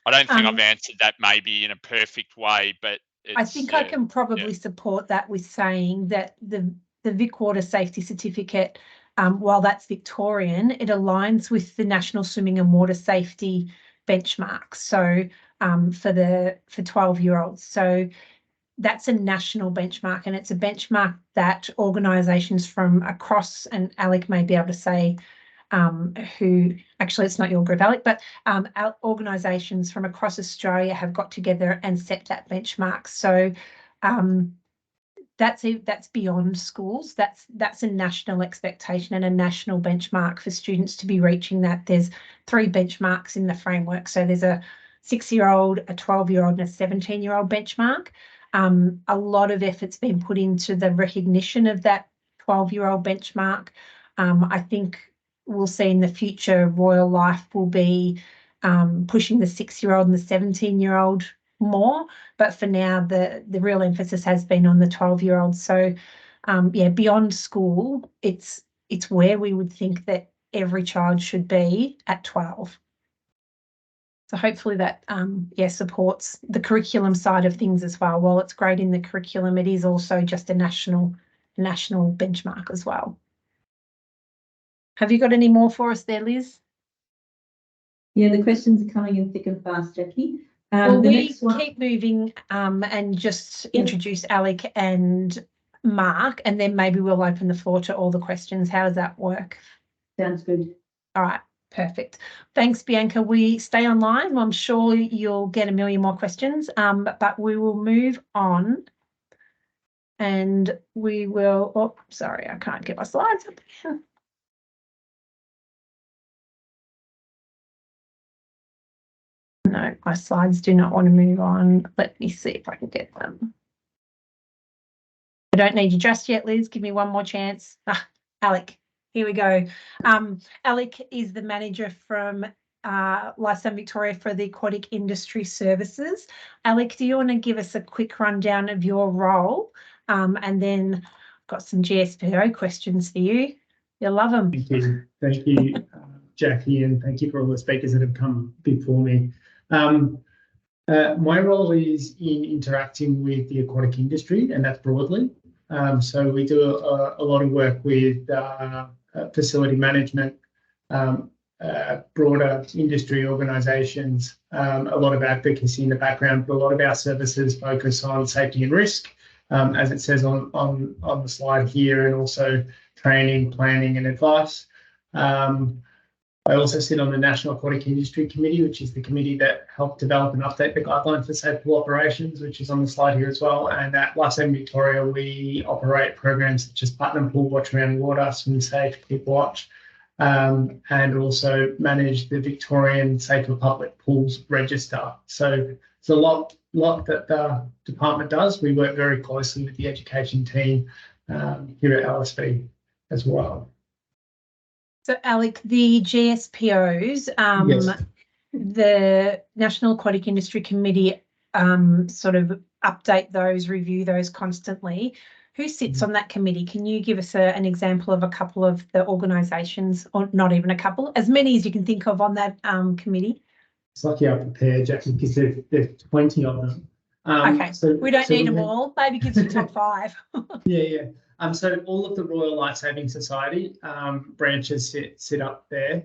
I don't think I've answered that maybe in a perfect way, but I think I can probably support that with saying that the Vic Water Safety Certificate, while that's Victorian, it aligns with the National Swimming and Water Safety benchmark. So for 12-year-olds. So that's a national benchmark, and it's a benchmark that organisations from across, and Alec may be able to say who, actually it's not your group, Alec, but our organisations from across Australia have got together and set that benchmark. So that's beyond schools. That's a national expectation and a national benchmark for students to be reaching that. There's 3 benchmarks in the framework. So there's a 6-year-old, a 12-year-old, and a 17-year-old benchmark. A lot of effort's been put into the recognition of that 12-year-old benchmark. I think we'll see in the future Royal Life will be pushing the 6-year-old and the 17-year-old more, but for now the real emphasis has been on the 12-year-old. So beyond school, it's where we would think that every child should be at 12. So hopefully that supports the curriculum side of things as well. While it's great in the curriculum, it is also just a national benchmark as well. Have you got any more for us there, Liz? Yeah, the questions are coming in thick and fast, Jackie. Well, we keep moving and just introduce Alec and Mark, and then maybe we'll open the floor to all the questions. How does that work? Sounds good. All right, perfect. Thanks, Bianca. We stay online. I'm sure you'll get a million more questions, but we will move on and we will, oh, sorry, I can't get my slides up here. No, my slides do not want to move on. Let me see if I can get them. I don't need you just yet, Liz. Give me one more chance. Alec, here we go. Alec is the manager from Lifezone Victoria for the Aquatic Industry Services. Alec, do you want to give us a quick rundown of your role? And then I've got some GSPO questions for you. You'll love them. Thank you, Jackie, and thank you for all the speakers that have come before me. My role is in interacting with the aquatic industry, and that's broadly. So we do a lot of work with facility management, broader industry organisations, a lot of advocacy in the background, but a lot of our services focus on safety and risk, as it says on the slide here, and also training, planning and advice. I also sit on the National Aquatic Industry Committee, which is the committee that helped develop and update the guidelines for safe pool operations, which is on the slide here as well. And at Lifezone Victoria, we operate programs such as Platinum Pool, Watch Around Water, Swim Safe, Keep Watch, and also manage the Victorian Safer Public Pools Register. So it's a lot that the department does. We work very closely with the education team here at LSV as well. So, Alec, the GSPOs, Yes. the National Aquatic Industry Committee sort of update those, review those constantly. Who sits on that committee? Can you give us an example of a couple of the organisations, or not even a couple, as many as you can think of on that committee? It's lucky I prepared, Jackie, because there's 20 of them. Okay, we don't need them have- all. Maybe give us your top 5. Yeah. So all of the Royal Lifesaving Society branches sit up there.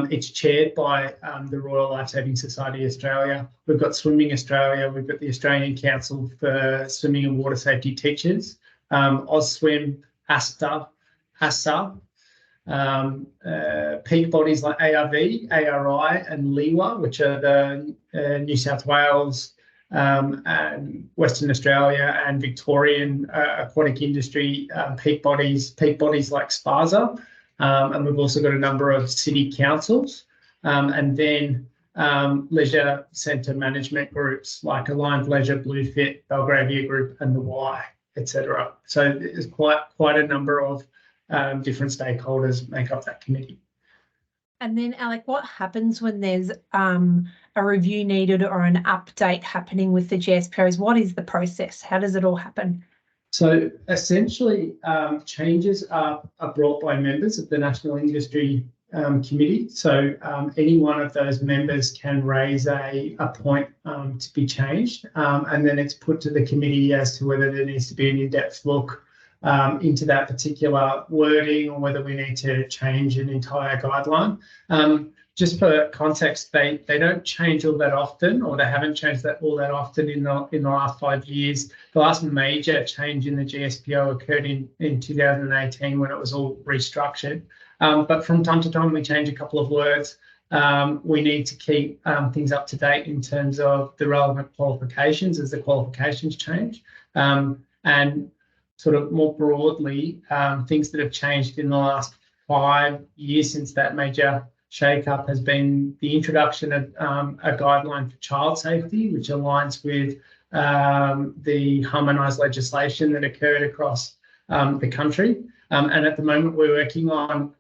It's chaired by the Royal Lifesaving Society Australia. We've got Swimming Australia. We've got the Australian Council for Swimming and Water Safety Teachers, Ausswim, ASTA, peak bodies like ARV, ARI, and LIWA, which are the New South Wales, and Western Australia and Victorian aquatic industry peak bodies like SPARZA, and we've also got a number of city councils, and then leisure centre management groups like Aligned Leisure, Bluefit, Belgravia Group, and the Y, etc. So there's quite a number of different stakeholders make up that committee. And then, Alec, what happens when there's a review needed or an update happening with the GSPOs? What is the process? How does it all happen? So essentially, changes are brought by members of the National Industry Committee. So any one of those members can raise a point to be changed, and then it's put to the committee as to whether there needs to be an in-depth look into that particular wording, or whether we need to change an entire guideline. Just for context, they don't change all that often, or they haven't changed all that often in the last 5 years. The last major change in the GSPO occurred in 2018 when it was all restructured. But from time to time, we change a couple of words. We need to keep things up to date in terms of the relevant qualifications as the qualifications change. And sort of more broadly, things that have changed in the last 5 years since that major shake-up has been the introduction of a guideline for child safety, which aligns with the harmonised legislation that occurred across the country. And at the moment, we're working on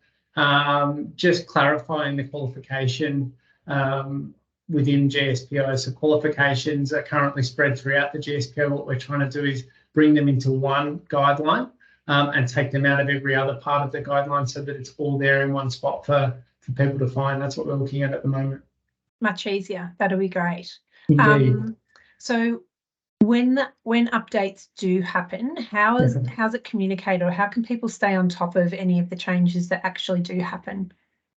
just clarifying the qualification within GSPO. So qualifications are currently spread throughout the GSPO. What we're trying to do is bring them into one guideline and take them out of every other part of the guideline so that it's all there in one spot for people to find. That's what we're looking at the moment. Much easier. That'll be great. Indeed. So when updates do happen, how's it communicated, or how can people stay on top of any of the changes that actually do happen?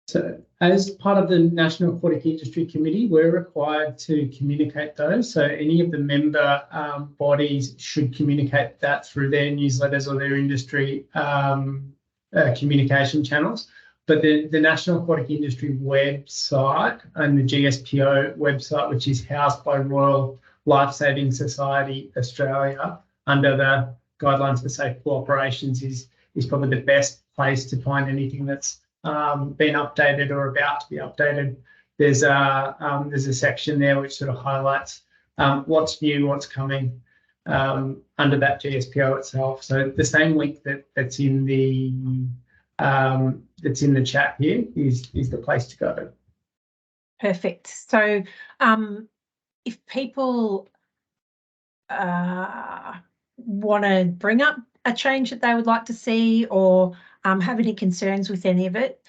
So as part of the National Aquatic Industry Committee, we're required to communicate those. So any of the member bodies should communicate that through their newsletters or their industry communication channels. But the National Aquatic Industry website and the GSPO website, which is housed by Royal Lifesaving Society Australia under the Guidelines for Safe Pool Operations, is probably the best place to find anything that's been updated or about to be updated. There's a section there which sort of highlights what's new, what's coming under that GSPO itself. So the same link that's in the chat here is the place to go. Perfect. So if people want to bring up a change that they would like to see, or have any concerns with any of it,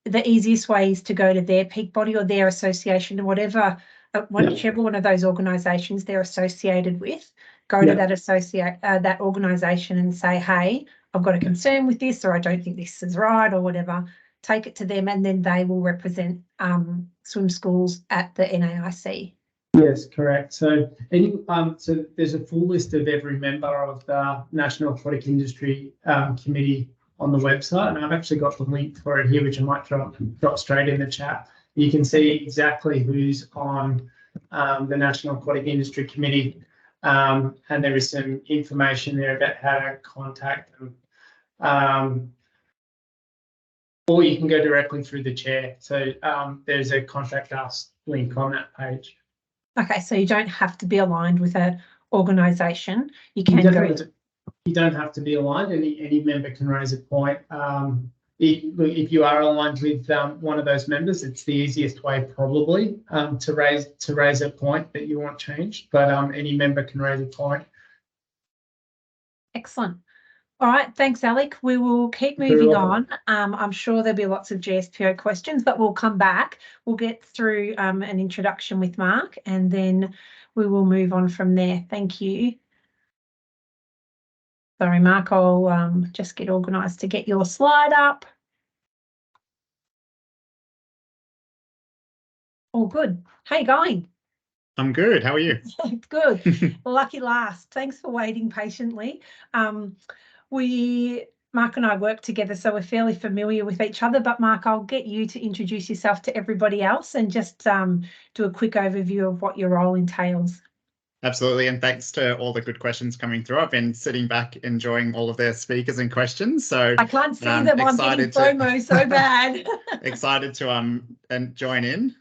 the easiest way is to go to their peak body or their association, or whichever one of those organisations they're associated with. Go to that organisation and say, hey, I've got a concern with this, or I don't think this is right, or whatever. Take it to them, and then they will represent swim schools at the NAIC. Yes, correct. So so there's a full list of every member of the National Aquatic Industry Committee on the website, and I've actually got the link for it here, which I might drop straight in the chat. You can see exactly who's on the National Aquatic Industry Committee, and there is some information there about how to contact them. Or you can go directly through the chair. So there's a contact us link on that page. Okay, so you don't have to be aligned with an organisation. You can go. You don't have to be aligned. Any member can raise a point. if you are aligned with one of those members, it's the easiest way probably to raise a point that you want changed. But any member can raise a point. Excellent. All right, thanks, Alec. We will keep moving on. I'm sure there'll be lots of GSPO questions, but we'll come back. We'll get through an introduction with Mark, and then we will move on from there. Thank you. Sorry, Mark, I'll just get organised to get your slide up. All good. How you going? I'm good. How are you? Good. Lucky last. Thanks for waiting patiently. Mark and I work together, so we're fairly familiar with each other. But Mark, I'll get you to introduce yourself to everybody else and just do a quick overview of what your role entails. Absolutely, and thanks to all the good questions coming through. I've been sitting back enjoying all of their speakers and questions. So I can't see them. I'm getting FOMO so bad. Excited to and join in.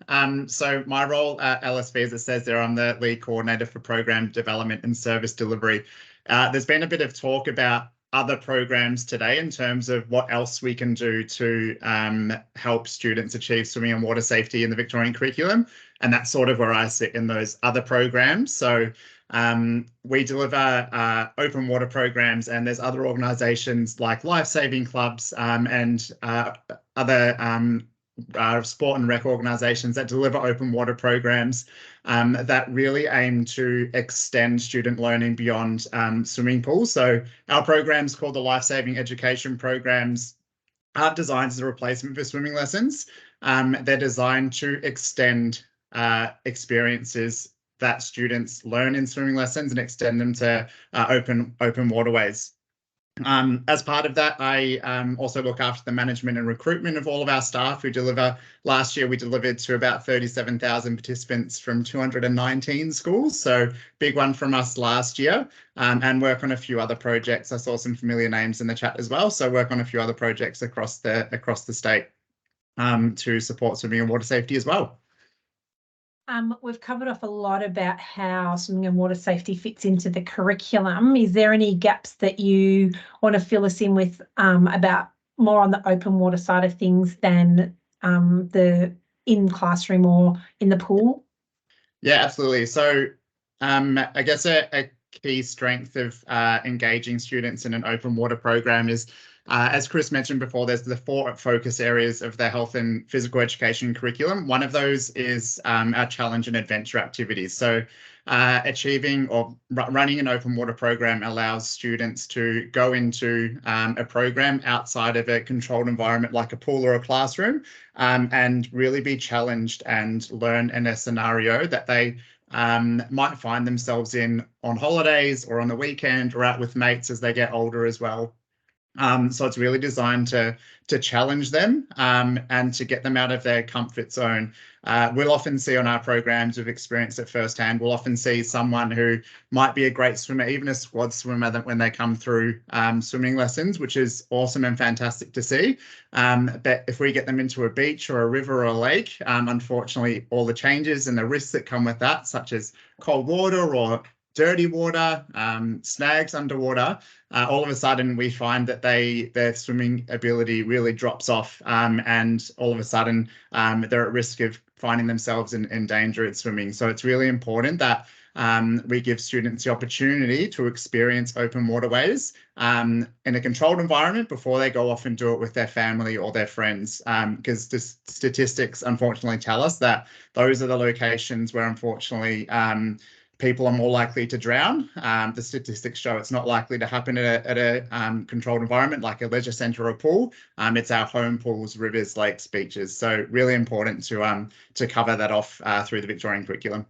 So my role at LSV, as it says there, I'm the lead coordinator for program development and service delivery. There's been a bit of talk about other programs today in terms of what else we can do to help students achieve swimming and water safety in the Victorian curriculum. And that's sort of where I sit in those other programs. So we deliver open water programs, and there's other organisations like Lifesaving Clubs and other sport and rec organisations that deliver open water programs that really aim to extend student learning beyond swimming pools. So our programs, called the Lifesaving Education Programs, aren't designed as a replacement for swimming lessons. They're designed to extend experiences that students learn in swimming lessons and extend them to open waterways. As part of that, I also look after the management and recruitment of all of our staff who deliver. Last year, we delivered to about 37,000 participants from 219 schools. So big one from us last year, and work on a few other projects. I saw some familiar names in the chat as well. So work on a few other projects across the state to support swimming and water safety as well. We've covered off a lot about how swimming and water safety fits into the curriculum. Is there any gaps that you want to fill us in with about more on the open water side of things than the in classroom or in the pool? Yeah, absolutely. So I guess a key strength of engaging students in an open water program is, as Chris mentioned before, there's the 4 focus areas of the health and physical education curriculum. One of those is our challenge and adventure activities. So achieving or running an open water program allows students to go into a program outside of a controlled environment like a pool or a classroom and really be challenged and learn in a scenario that they might find themselves in on holidays or on the weekend or out with mates as they get older as well. So it's really designed to challenge them and to get them out of their comfort zone. We'll often see on our programs, we've experienced it firsthand, we'll often see someone who might be a great swimmer, even a squad swimmer, that when they come through swimming lessons, which is awesome and fantastic to see. But if we get them into a beach or a river or a lake, unfortunately, all the changes and the risks that come with that, such as cold water or dirty water, snags underwater, all of a sudden we find that their swimming ability really drops off, and all of a sudden they're at risk of finding themselves in danger at swimming. So it's really important that we give students the opportunity to experience open waterways in a controlled environment before they go off and do it with their family or their friends, because the statistics unfortunately tell us that those are the locations where unfortunately people are more likely to drown. The statistics show it's not likely to happen at a controlled environment like a leisure centre or a pool. It's our home pools, rivers, lakes, beaches. So really important to cover that off through the Victorian curriculum.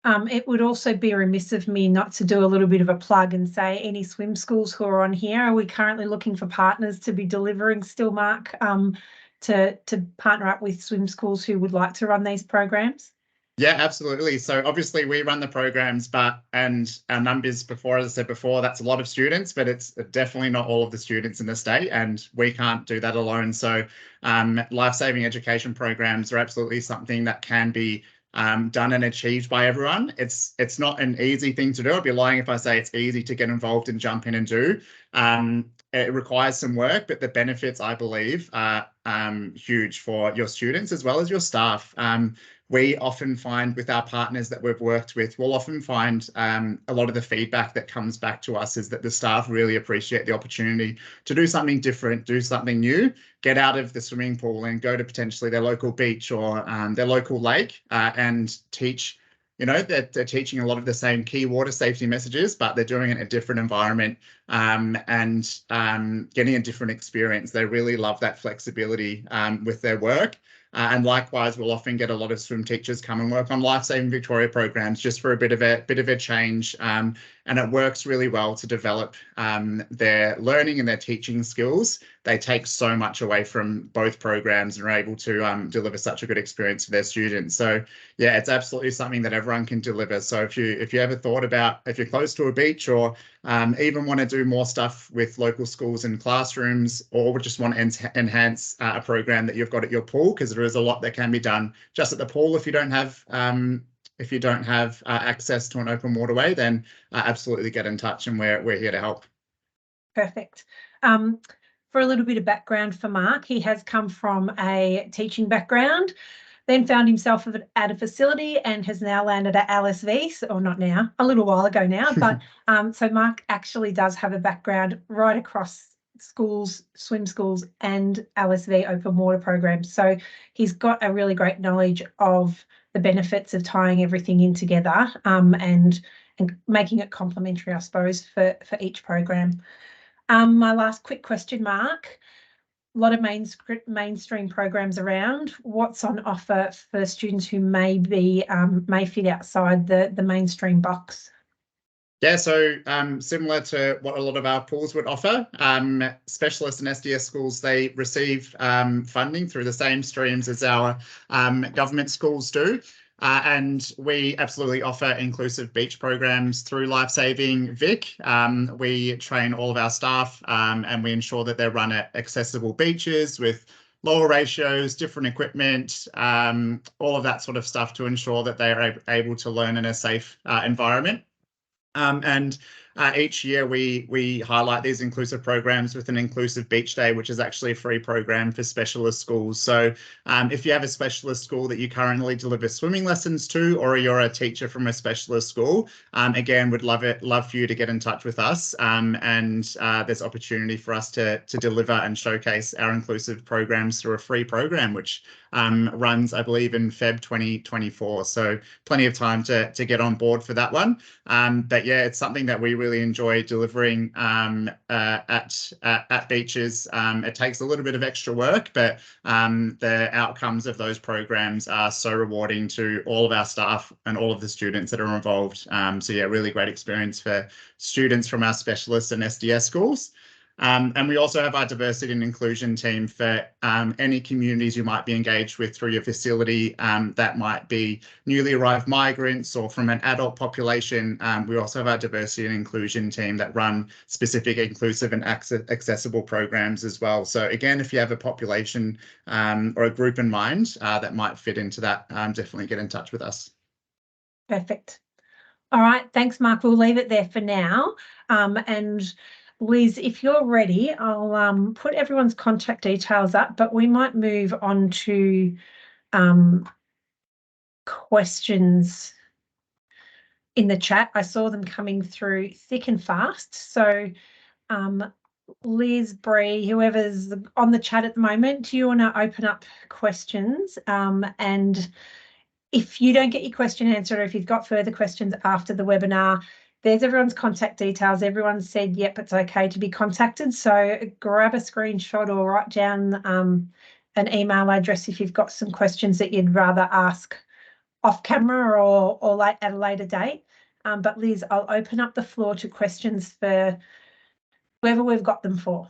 It would also be remiss of me not to do a little bit of a plug and say any swim schools who are on here, are we currently looking for partners to be delivering still, Mark, to partner up with swim schools who would like to run these programs? Yeah, absolutely. So obviously we run the programs, and our numbers before, as I said before, that's a lot of students, but it's definitely not all of the students in the state, and we can't do that alone. So life-saving education programs are absolutely something that can be done and achieved by everyone. It's not an easy thing to do. I'd be lying if I say it's easy to get involved and jump in and do. it requires some work, but the benefits, I believe, are huge for your students as well as your staff. We often find with our partners that we've worked with, we'll often find a lot of the feedback that comes back to us is that the staff really appreciate the opportunity to do something different, do something new, get out of the swimming pool and go to potentially their local beach or their local lake and teach. You know, they're teaching a lot of the same key water safety messages, but they're doing it in a different environment and getting a different experience. They really love that flexibility with their work. And likewise, we'll often get a lot of swim teachers come and work on Life Saving Victoria programs just for a bit of a change. And it works really well to develop their learning and their teaching skills. They take so much away from both programs and are able to deliver such a good experience for their students. So yeah, it's absolutely something that everyone can deliver. So if you ever thought about, if you're close to a beach or even want to do more stuff with local schools and classrooms, or just want to enhance a program that you've got at your pool, because there is a lot that can be done just at the pool. If you don't have access to an open waterway, then absolutely get in touch, and we're here to help. Perfect. For a little bit of background for Mark, he has come from a teaching background, then found himself at a facility and has now landed at LSV, or not now, a little while ago now. But so Mark actually does have a background right across schools, swim schools and LSV open water programs. So he's got a really great knowledge of the benefits of tying everything in together and making it complementary, I suppose, for each program. My last quick question, Mark. A lot of mainstream programs around. What's on offer for students who may fit outside the mainstream box? Yeah, so similar to what a lot of our pools would offer, specialist and SDS schools, they receive funding through the same streams as our government schools do. And we absolutely offer inclusive beach programs through Life Saving Vic. We train all of our staff and we ensure that they're run at accessible beaches with lower ratios, different equipment, all of that sort of stuff to ensure that they are able to learn in a safe environment. And each year we highlight these inclusive programs with an inclusive beach day, which is actually a free program for specialist schools. So if you have a specialist school that you currently deliver swimming lessons to, or you're a teacher from a specialist school, again, would love for you to get in touch with us. And there's opportunity for us to deliver and showcase our inclusive programs through a free program, which runs, I believe, in Feb 2024. So plenty of time to get on board for that one. But yeah, it's something that we really enjoy delivering at beaches. It takes a little bit of extra work, but the outcomes of those programs are so rewarding to all of our staff and all of the students that are involved. So yeah, really great experience for students from our specialists and SDS schools. And we also have our diversity and inclusion team for any communities you might be engaged with through your facility that might be newly arrived migrants or from an adult population. We also have our diversity and inclusion team that run specific inclusive and accessible programs as well. So again, if you have a population or a group in mind that might fit into that, definitely get in touch with us. Perfect. All right. Thanks, Mark. We'll leave it there for now. And Liz, if you're ready, I'll put everyone's contact details up, but we might move on to questions in the chat. I saw them coming through thick and fast. So Liz, Bree, whoever's on the chat at the moment, do you want to open up questions? And if you don't get your question answered, or if you've got further questions after the webinar, there's everyone's contact details. Everyone said, yep, it's okay to be contacted. So grab a screenshot or write down an email address if you've got some questions that you'd rather ask off camera or at a later date. But Liz, I'll open up the floor to questions for whoever we've got them for.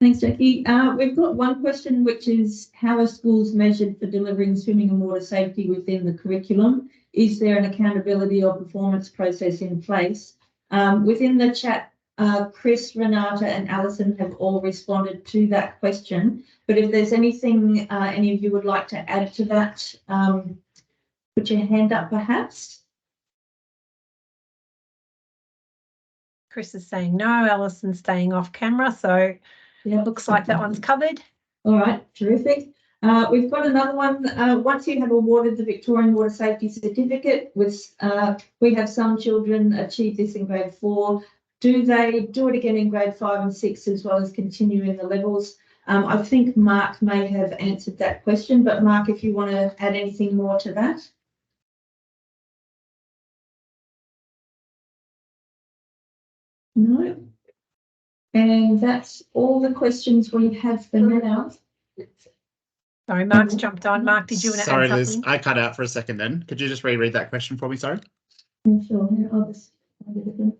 Thanks, Jackie. We've got one question, which is, how are schools measured for delivering swimming and water safety within the curriculum? Is there an accountability or performance process in place? Within the chat, Chris, Renata and Alison have all responded to that question. But if there's anything any of you would like to add to that, put your hand up perhaps. Chris is saying no. Alison's staying off camera, so Yeah. looks like that one's covered. All right, terrific. We've got another one. Once you have awarded the Victorian Water Safety Certificate, we have some children achieve this in grade 4. Do they do it again in grade 5 and 6 as well as continue in the levels? I think Mark may have answered that question, but Mark, if you want to add anything more to that. No. And that's all the questions we have for now. Sorry, Mark's jumped on. Mark, did you want to Sorry, add Liz, something? I cut out for a second then. Could you just reread that question for me? Sorry. Sure. I'll just find it again.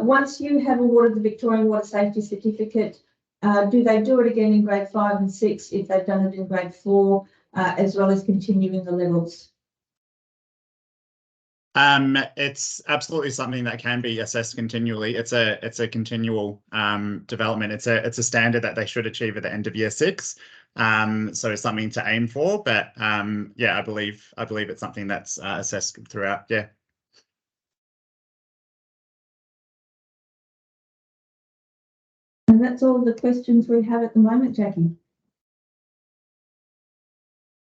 Once you have awarded the Victorian Water Safety Certificate, do they do it again in grade 5 and 6 if they've done it in grade 4, as well as continuing the levels? It's absolutely something that can be assessed continually. It's a continual development. It's a standard that they should achieve at the end of year 6. So it's something to aim for. But yeah, I believe it's something that's assessed throughout. Yeah. And that's all the questions we have at the moment, Jackie.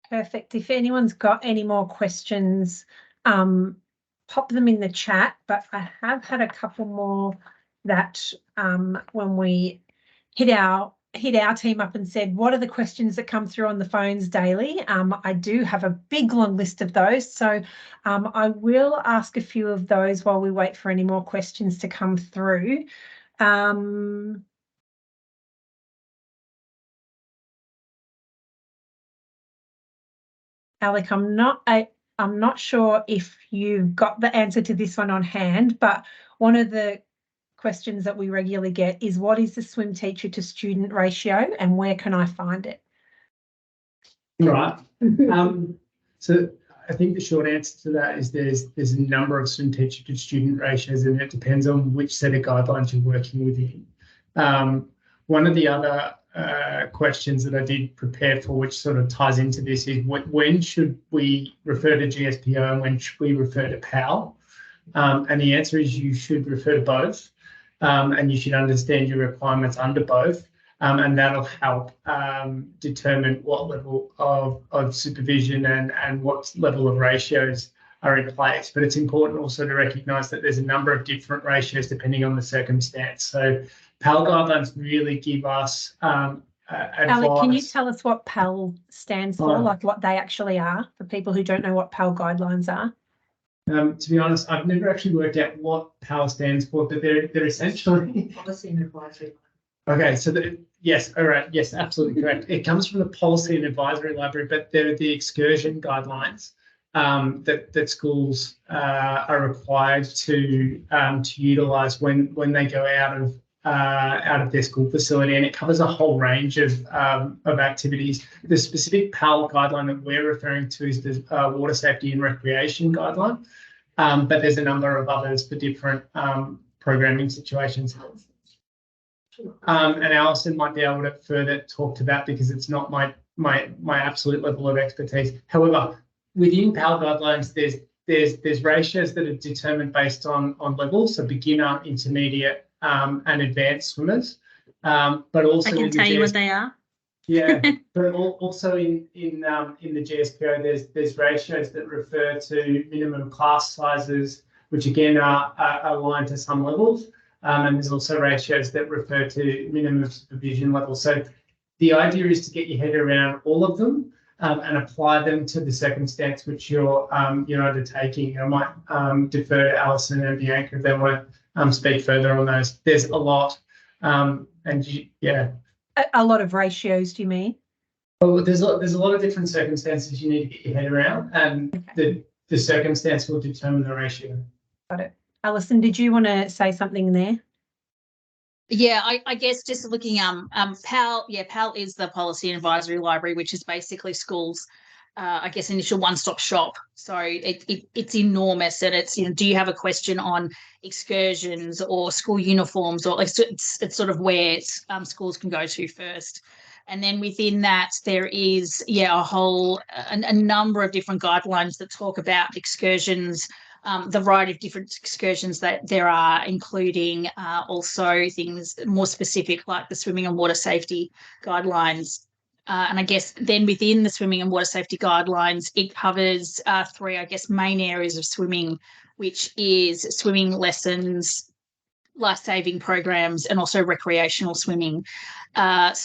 Perfect. If anyone's got any more questions, pop them in the chat, but I have had a couple more that when we hit our team up and said, what are the questions that come through on the phones daily? I do have a big long list of those. So I will ask a few of those while we wait for any more questions to come through. Alec, I'm not sure if you've got the answer to this one on hand, but one of the questions that we regularly get is, what is the swim teacher to student ratio and where can I find it? Right. So I think the short answer to that is there's a number of swim teacher to student ratios, and it depends on which set of guidelines you're working within. One of the other questions that I did prepare for, which sort of ties into this, is when should we refer to GSPO and when should we refer to PAL? And the answer is you should refer to both, and you should understand your requirements under both, and that'll help determine what level of supervision and what level of ratios are in place. But it's important also to recognise that there's a number of different ratios depending on the circumstance. So PAL guidelines really give us advice. Alec, can you tell us what PAL stands for, like what they actually are, for people who don't know what PAL guidelines are? To be honest, I've never actually worked out what PAL stands for, but they're essentially Policy and advisory. Okay, so yes, all right, yes, absolutely correct. It comes from the Policy and Advisory Library, but they're the excursion guidelines that schools are required to utilise when they go out of their school facility, and it covers a whole range of activities. The specific PAL guideline that we're referring to is the Water Safety and Recreation Guideline, but there's a number of others for different programming situations. And Alison might be able to further talk to that because it's not my absolute level of expertise. However, within PAL guidelines, there's ratios that are determined based on levels, so beginner, intermediate, and advanced swimmers. But also I can tell you what they are. Yeah, but also in the GSPO, there's ratios that refer to minimum class sizes, which again are aligned to some levels. And there's also ratios that refer to minimum supervision levels. So the idea is to get your head around all of them and apply them to the circumstance which you're undertaking. I might defer to Alison and Bianca if they want to speak further on those. There's a lot, yeah. A lot of ratios, do you mean? Well, there's a lot of different circumstances you need to get your head around, and the circumstance will determine the ratio. Got it. Alison, did you want to say something there? Yeah, I guess just looking PAL, PAL is the Policy and Advisory Library, which is basically schools' I guess initial one-stop shop. So it's enormous, and it's, do you have a question on excursions or school uniforms, or it's sort of where schools can go to first. And then within that, there is a number of different guidelines that talk about excursions, the variety of different excursions that there are, including also things more specific like the swimming and water safety guidelines. And I guess then within the swimming and water safety guidelines, it covers 3, I guess, main areas of swimming, which is swimming lessons, life-saving programs, and also recreational swimming. And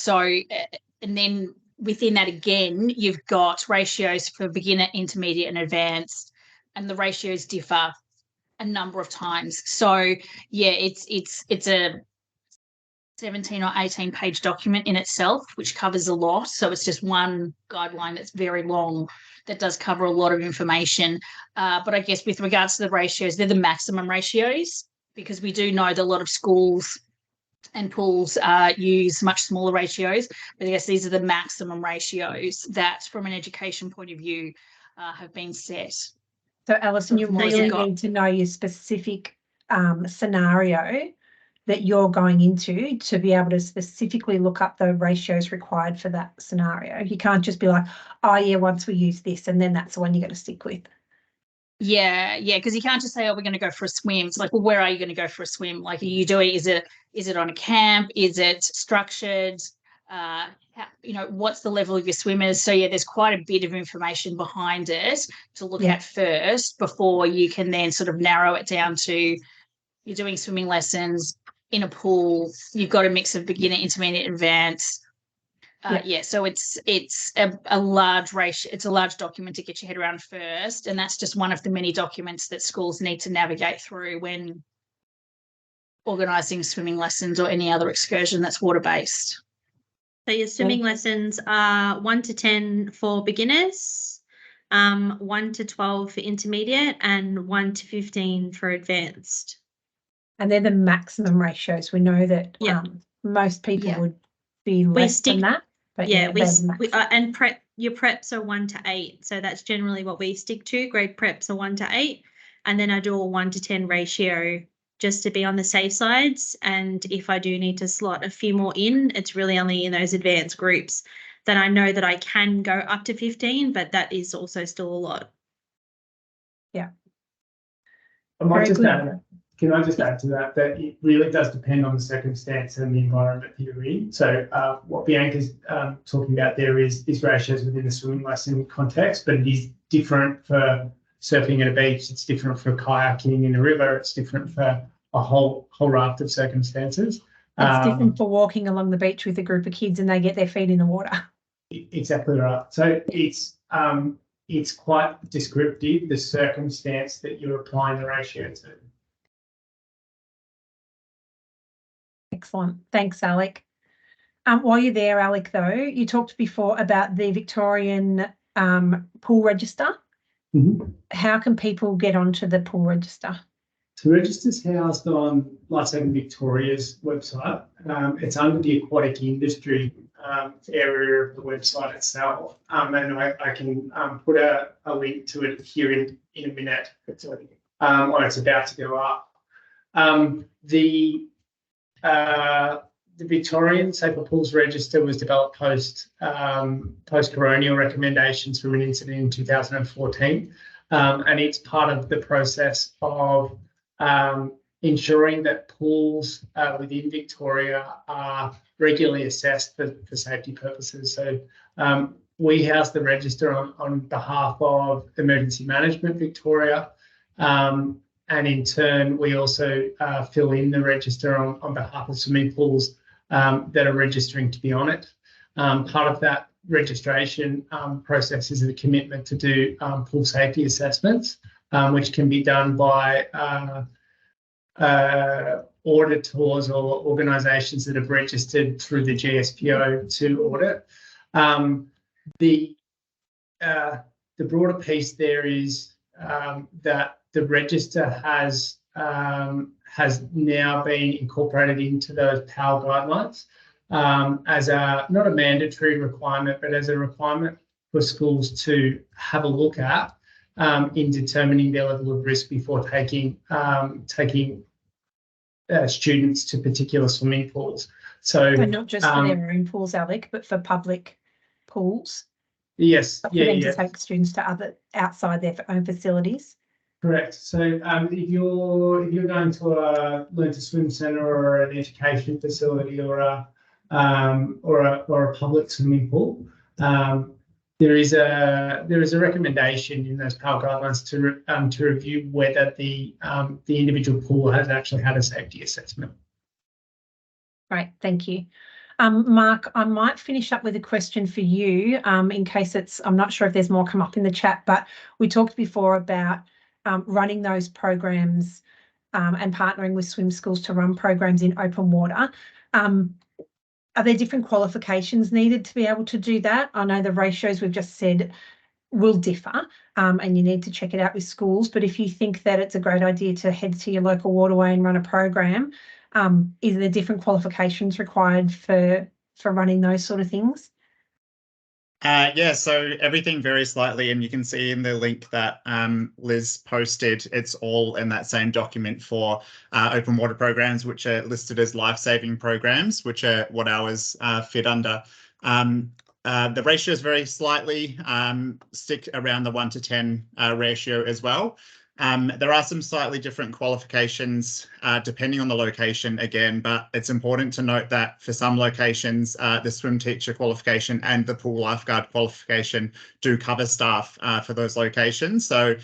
then within that again, you've got ratios for beginner, intermediate, and advanced, and the ratios differ a number of times. So yeah, it's a 17 or 18 page document in itself, which covers a lot. So it's just one guideline that's very long that does cover a lot of information. But I guess with regards to the ratios, they're the maximum ratios, because we do know that a lot of schools and pools use much smaller ratios. But I guess these are the maximum ratios that, from an education point of view, have been set. So Alison, you really need to know your specific scenario that you're going into to be able to specifically look up the ratios required for that scenario. You can't just be like, oh yeah, once we use this, and then that's the one you're going to stick with. Yeah, because you can't just say, oh, we're going to go for a swim. It's like, well, where are you going to go for a swim? Like, are you doing, is it on a camp? Is it structured? What's the level of your swimmers? So yeah, there's quite a bit of information behind it to look at first before you can then sort of narrow it down to, you're doing swimming lessons in a pool. You've got a mix of beginner, intermediate, advanced. So it's a large ratio. It's a large document to get your head around first, and that's just one of the many documents that schools need to navigate through when organising swimming lessons or any other excursion that's water-based. So your swimming lessons are 1 to 10 for beginners, 1 to 12 for intermediate, and 1 to 15 for advanced. And they're the maximum ratios. We know that most people would be less than that. But and your preps are 1 to 8. So that's generally what we stick to. Grade preps are 1 to 8. And then I do a 1 to 10 ratio just to be on the safe sides. And if I do need to slot a few more in, it's really only in those advanced groups that I know that I can go up to 15, but that is also still a lot. Yeah. Can I just add to that it really does depend on the circumstance and the environment that you're in. So what Bianca's talking about there is ratios within the swimming lesson context, but it is different for surfing at a beach. It's different for kayaking in a river. It's different for a whole raft of circumstances. It's different for walking along the beach with a group of kids and they get their feet in the water. Exactly right. So it's quite descriptive, the circumstance that you're applying the ratio to. Excellent. Thanks, Alec. While you're there, Alec, though, you talked before about the Victorian pool register. Mm-hmm. How can people get onto the pool register? So register's housed on Lifesaving Victoria's website. It's under the aquatic industry area of the website itself. And I can put a link to it here in a minute. It's about to go up. The Victorian Safer Pools Register was developed post-coronial recommendations from an incident in 2014, and it's part of the process of ensuring that pools within Victoria are regularly assessed for safety purposes. So we house the register on behalf of Emergency Management Victoria. And in turn, we also fill in the register on behalf of swimming pools that are registering to be on it. Part of that registration process is a commitment to do pool safety assessments, which can be done by auditors or organisations that have registered through the GSPO to audit. The broader piece there is that the register has now been incorporated into those PAL guidelines as not a mandatory requirement, but as a requirement for schools to have a look at in determining their level of risk before taking students to particular swimming pools. So not just for their own pools, Alec, but for public pools. Yes, to take students to other outside their own facilities. Correct. So if you're going to a Learn to Swim centre or an education facility or a public swimming pool, there is a recommendation in those PAL guidelines to review whether the individual pool has actually had a safety assessment. Great, thank you. Mark, I might finish up with a question for you in case I'm not sure if there's more come up in the chat, but we talked before about running those programs and partnering with swim schools to run programs in open water. Are there different qualifications needed to be able to do that? I know the ratios we've just said will differ and you need to check it out with schools, but if you think that it's a great idea to head to your local waterway and run a program, is there different qualifications required for running those sort of things? Yeah, so everything varies slightly, and you can see in the link that Liz posted, it's all in that same document for open water programs, which are listed as life-saving programs, which are what ours fit under. The ratios vary slightly, stick around the 1 to 10 ratio as well. There are some slightly different qualifications depending on the location again, but it's important to note that for some locations, the swim teacher qualification and the pool lifeguard qualification do cover staff for those locations. So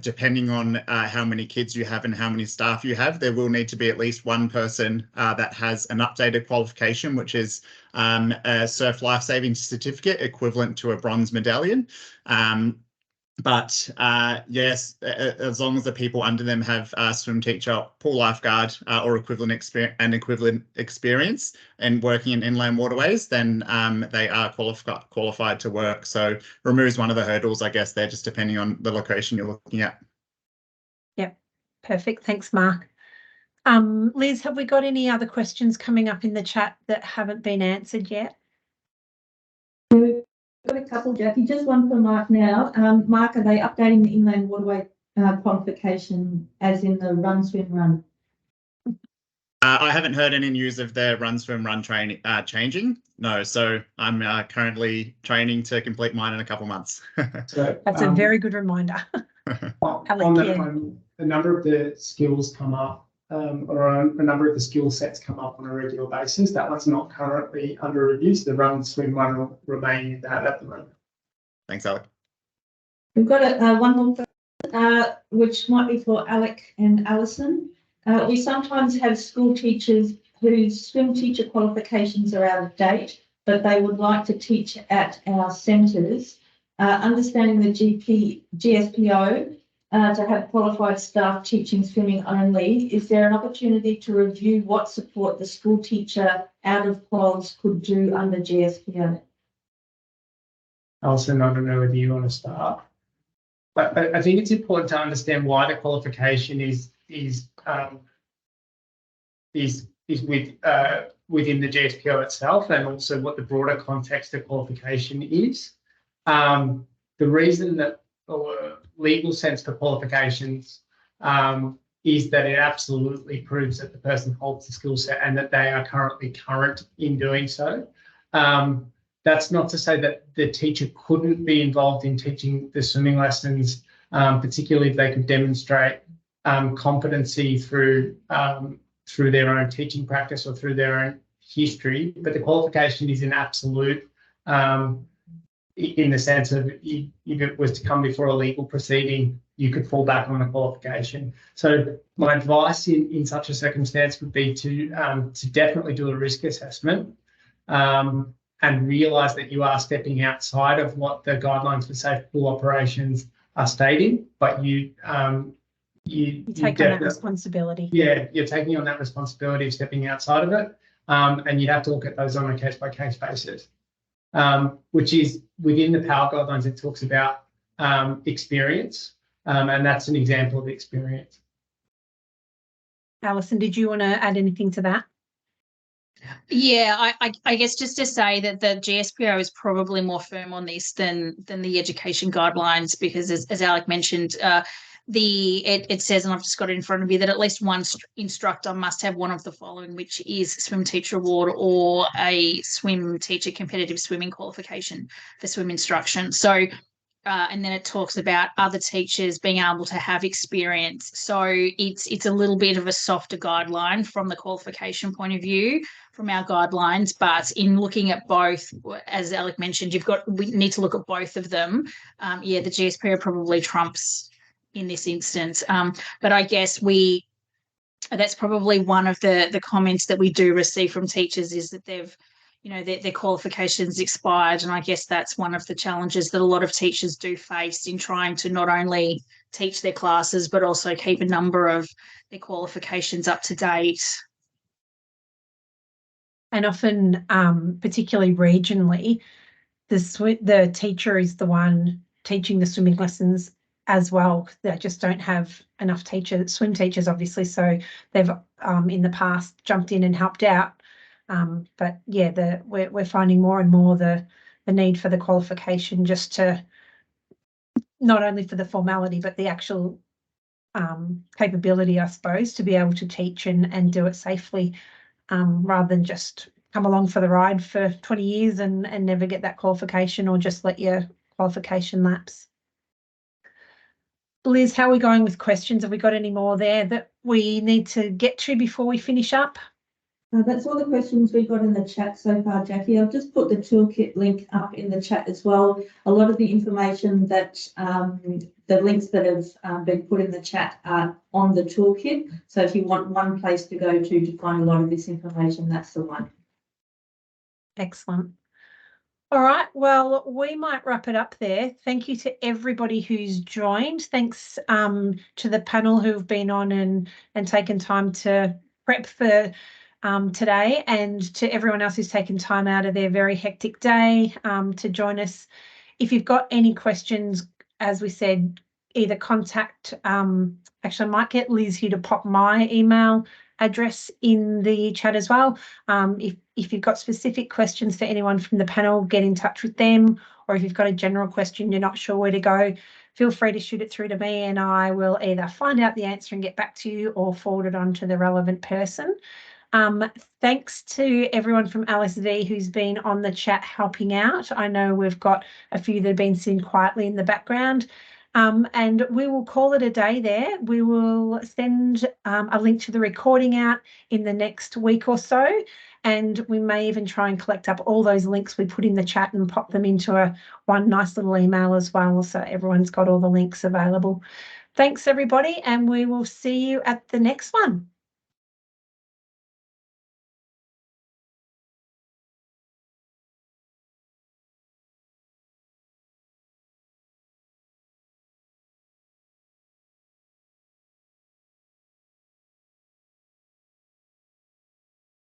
depending on how many kids you have and how many staff you have, there will need to be at least one person that has an updated qualification, which is a surf lifesaving certificate equivalent to a bronze medallion. But yes, as long as the people under them have swim teacher, pool lifeguard or equivalent experience and working in inland waterways, then they are qualified to work. So removes one of the hurdles, I guess, there, just depending on the location you're looking at. Yep, perfect. Thanks, Mark. Liz, have we got any other questions coming up in the chat that haven't been answered yet? Got a couple, Jackie. Just one for Mark now. Mark, are they updating the inland waterway qualification as in the run, swim, run? I haven't heard any news of their run, swim, run training changing. No, so I'm currently training to complete mine in a couple months. So that's a very good reminder. On that one, a number of the skills come up, or a number of the skill sets come up on a regular basis. That one's not currently under review, so the run, swim, one will remain in that at the moment. Thanks, Alec. We've got one more question, which might be for Alec and Alison. We sometimes have school teachers whose swim teacher qualifications are out of date, but they would like to teach at our centres. Understanding the GSPO, to have qualified staff teaching swimming only, is there an opportunity to review what support the school teacher out of quals could do under GSPO? Alison, I don't know whether you want to start, but I think it's important to understand why the qualification is within the GSPO itself, and also what the broader context of qualification is. The reason that legal sense for qualifications is that it absolutely proves that the person holds the skill set and that they are currently current in doing so. That's not to say that the teacher couldn't be involved in teaching the swimming lessons, particularly if they could demonstrate competency through their own teaching practice or through their own history. But the qualification is an absolute, in the sense of if it was to come before a legal proceeding, you could fall back on a qualification. So my advice in such a circumstance would be to definitely do a risk assessment and realise that you are stepping outside of what the guidelines for safe pool operations are stating, but you take on that responsibility. Yeah, you're taking on that responsibility of stepping outside of it, and you'd have to look at those on a case-by-case basis. Which is within the PAL guidelines, it talks about experience, and that's an example of experience. Alison, did you want to add anything to that? Yeah, I guess just to say that the GSPO is probably more firm on this than the education guidelines, because as Alec mentioned, it says, and I've just got it in front of you, that at least one instructor must have one of the following, which is swim teacher award or a swim teacher competitive swimming qualification for swim instruction. So and then it talks about other teachers being able to have experience. So it's a little bit of a softer guideline from the qualification point of view from our guidelines, but in looking at both, as Alec mentioned, we need to look at both of them. The GSPO probably trumps in this instance, but I guess that's probably one of the comments that we do receive from teachers is that they've, their qualifications expired. And I guess that's one of the challenges that a lot of teachers do face in trying to not only teach their classes, but also keep a number of their qualifications up to date. And often, particularly regionally, the teacher is the one teaching the swimming lessons as well. They just don't have enough swim teachers, obviously. So they've in the past jumped in and helped out. But yeah, we're finding more and more the need for the qualification, just to not only for the formality, but the actual capability, I suppose, to be able to teach and do it safely, rather than just come along for the ride for 20 years and never get that qualification, or just let your qualification lapse. Liz, how are we going with questions? Have we got any more there that we need to get to before we finish up? That's all the questions we've got in the chat so far, Jackie. I've just put the toolkit link up in the chat as well. A lot of the information that the links that have been put in the chat are on the toolkit. So if you want one place to go to find a lot of this information, that's the one. Excellent. All right, well, we might wrap it up there. Thank you to everybody who's joined. Thanks to the panel who've been on and taken time to prep for today, and to everyone else who's taken time out of their very hectic day to join us. If you've got any questions, as we said, either contact, actually I might get Liz here to pop my email address in the chat as well. If you've got specific questions for anyone from the panel, get in touch with them, or if you've got a general question you're not sure where to go, feel free to shoot it through to me and I will either find out the answer and get back to you or forward it on to the relevant person. Thanks to everyone from LSV who's been on the chat helping out. I know we've got a few that have been sitting quietly in the background. And we will call it a day there. We will send a link to the recording out in the next week or so, and we may even try and collect up all those links we put in the chat and pop them into one nice little email as well, so everyone's got all the links available. Thanks, everybody, and we will see you at the next one.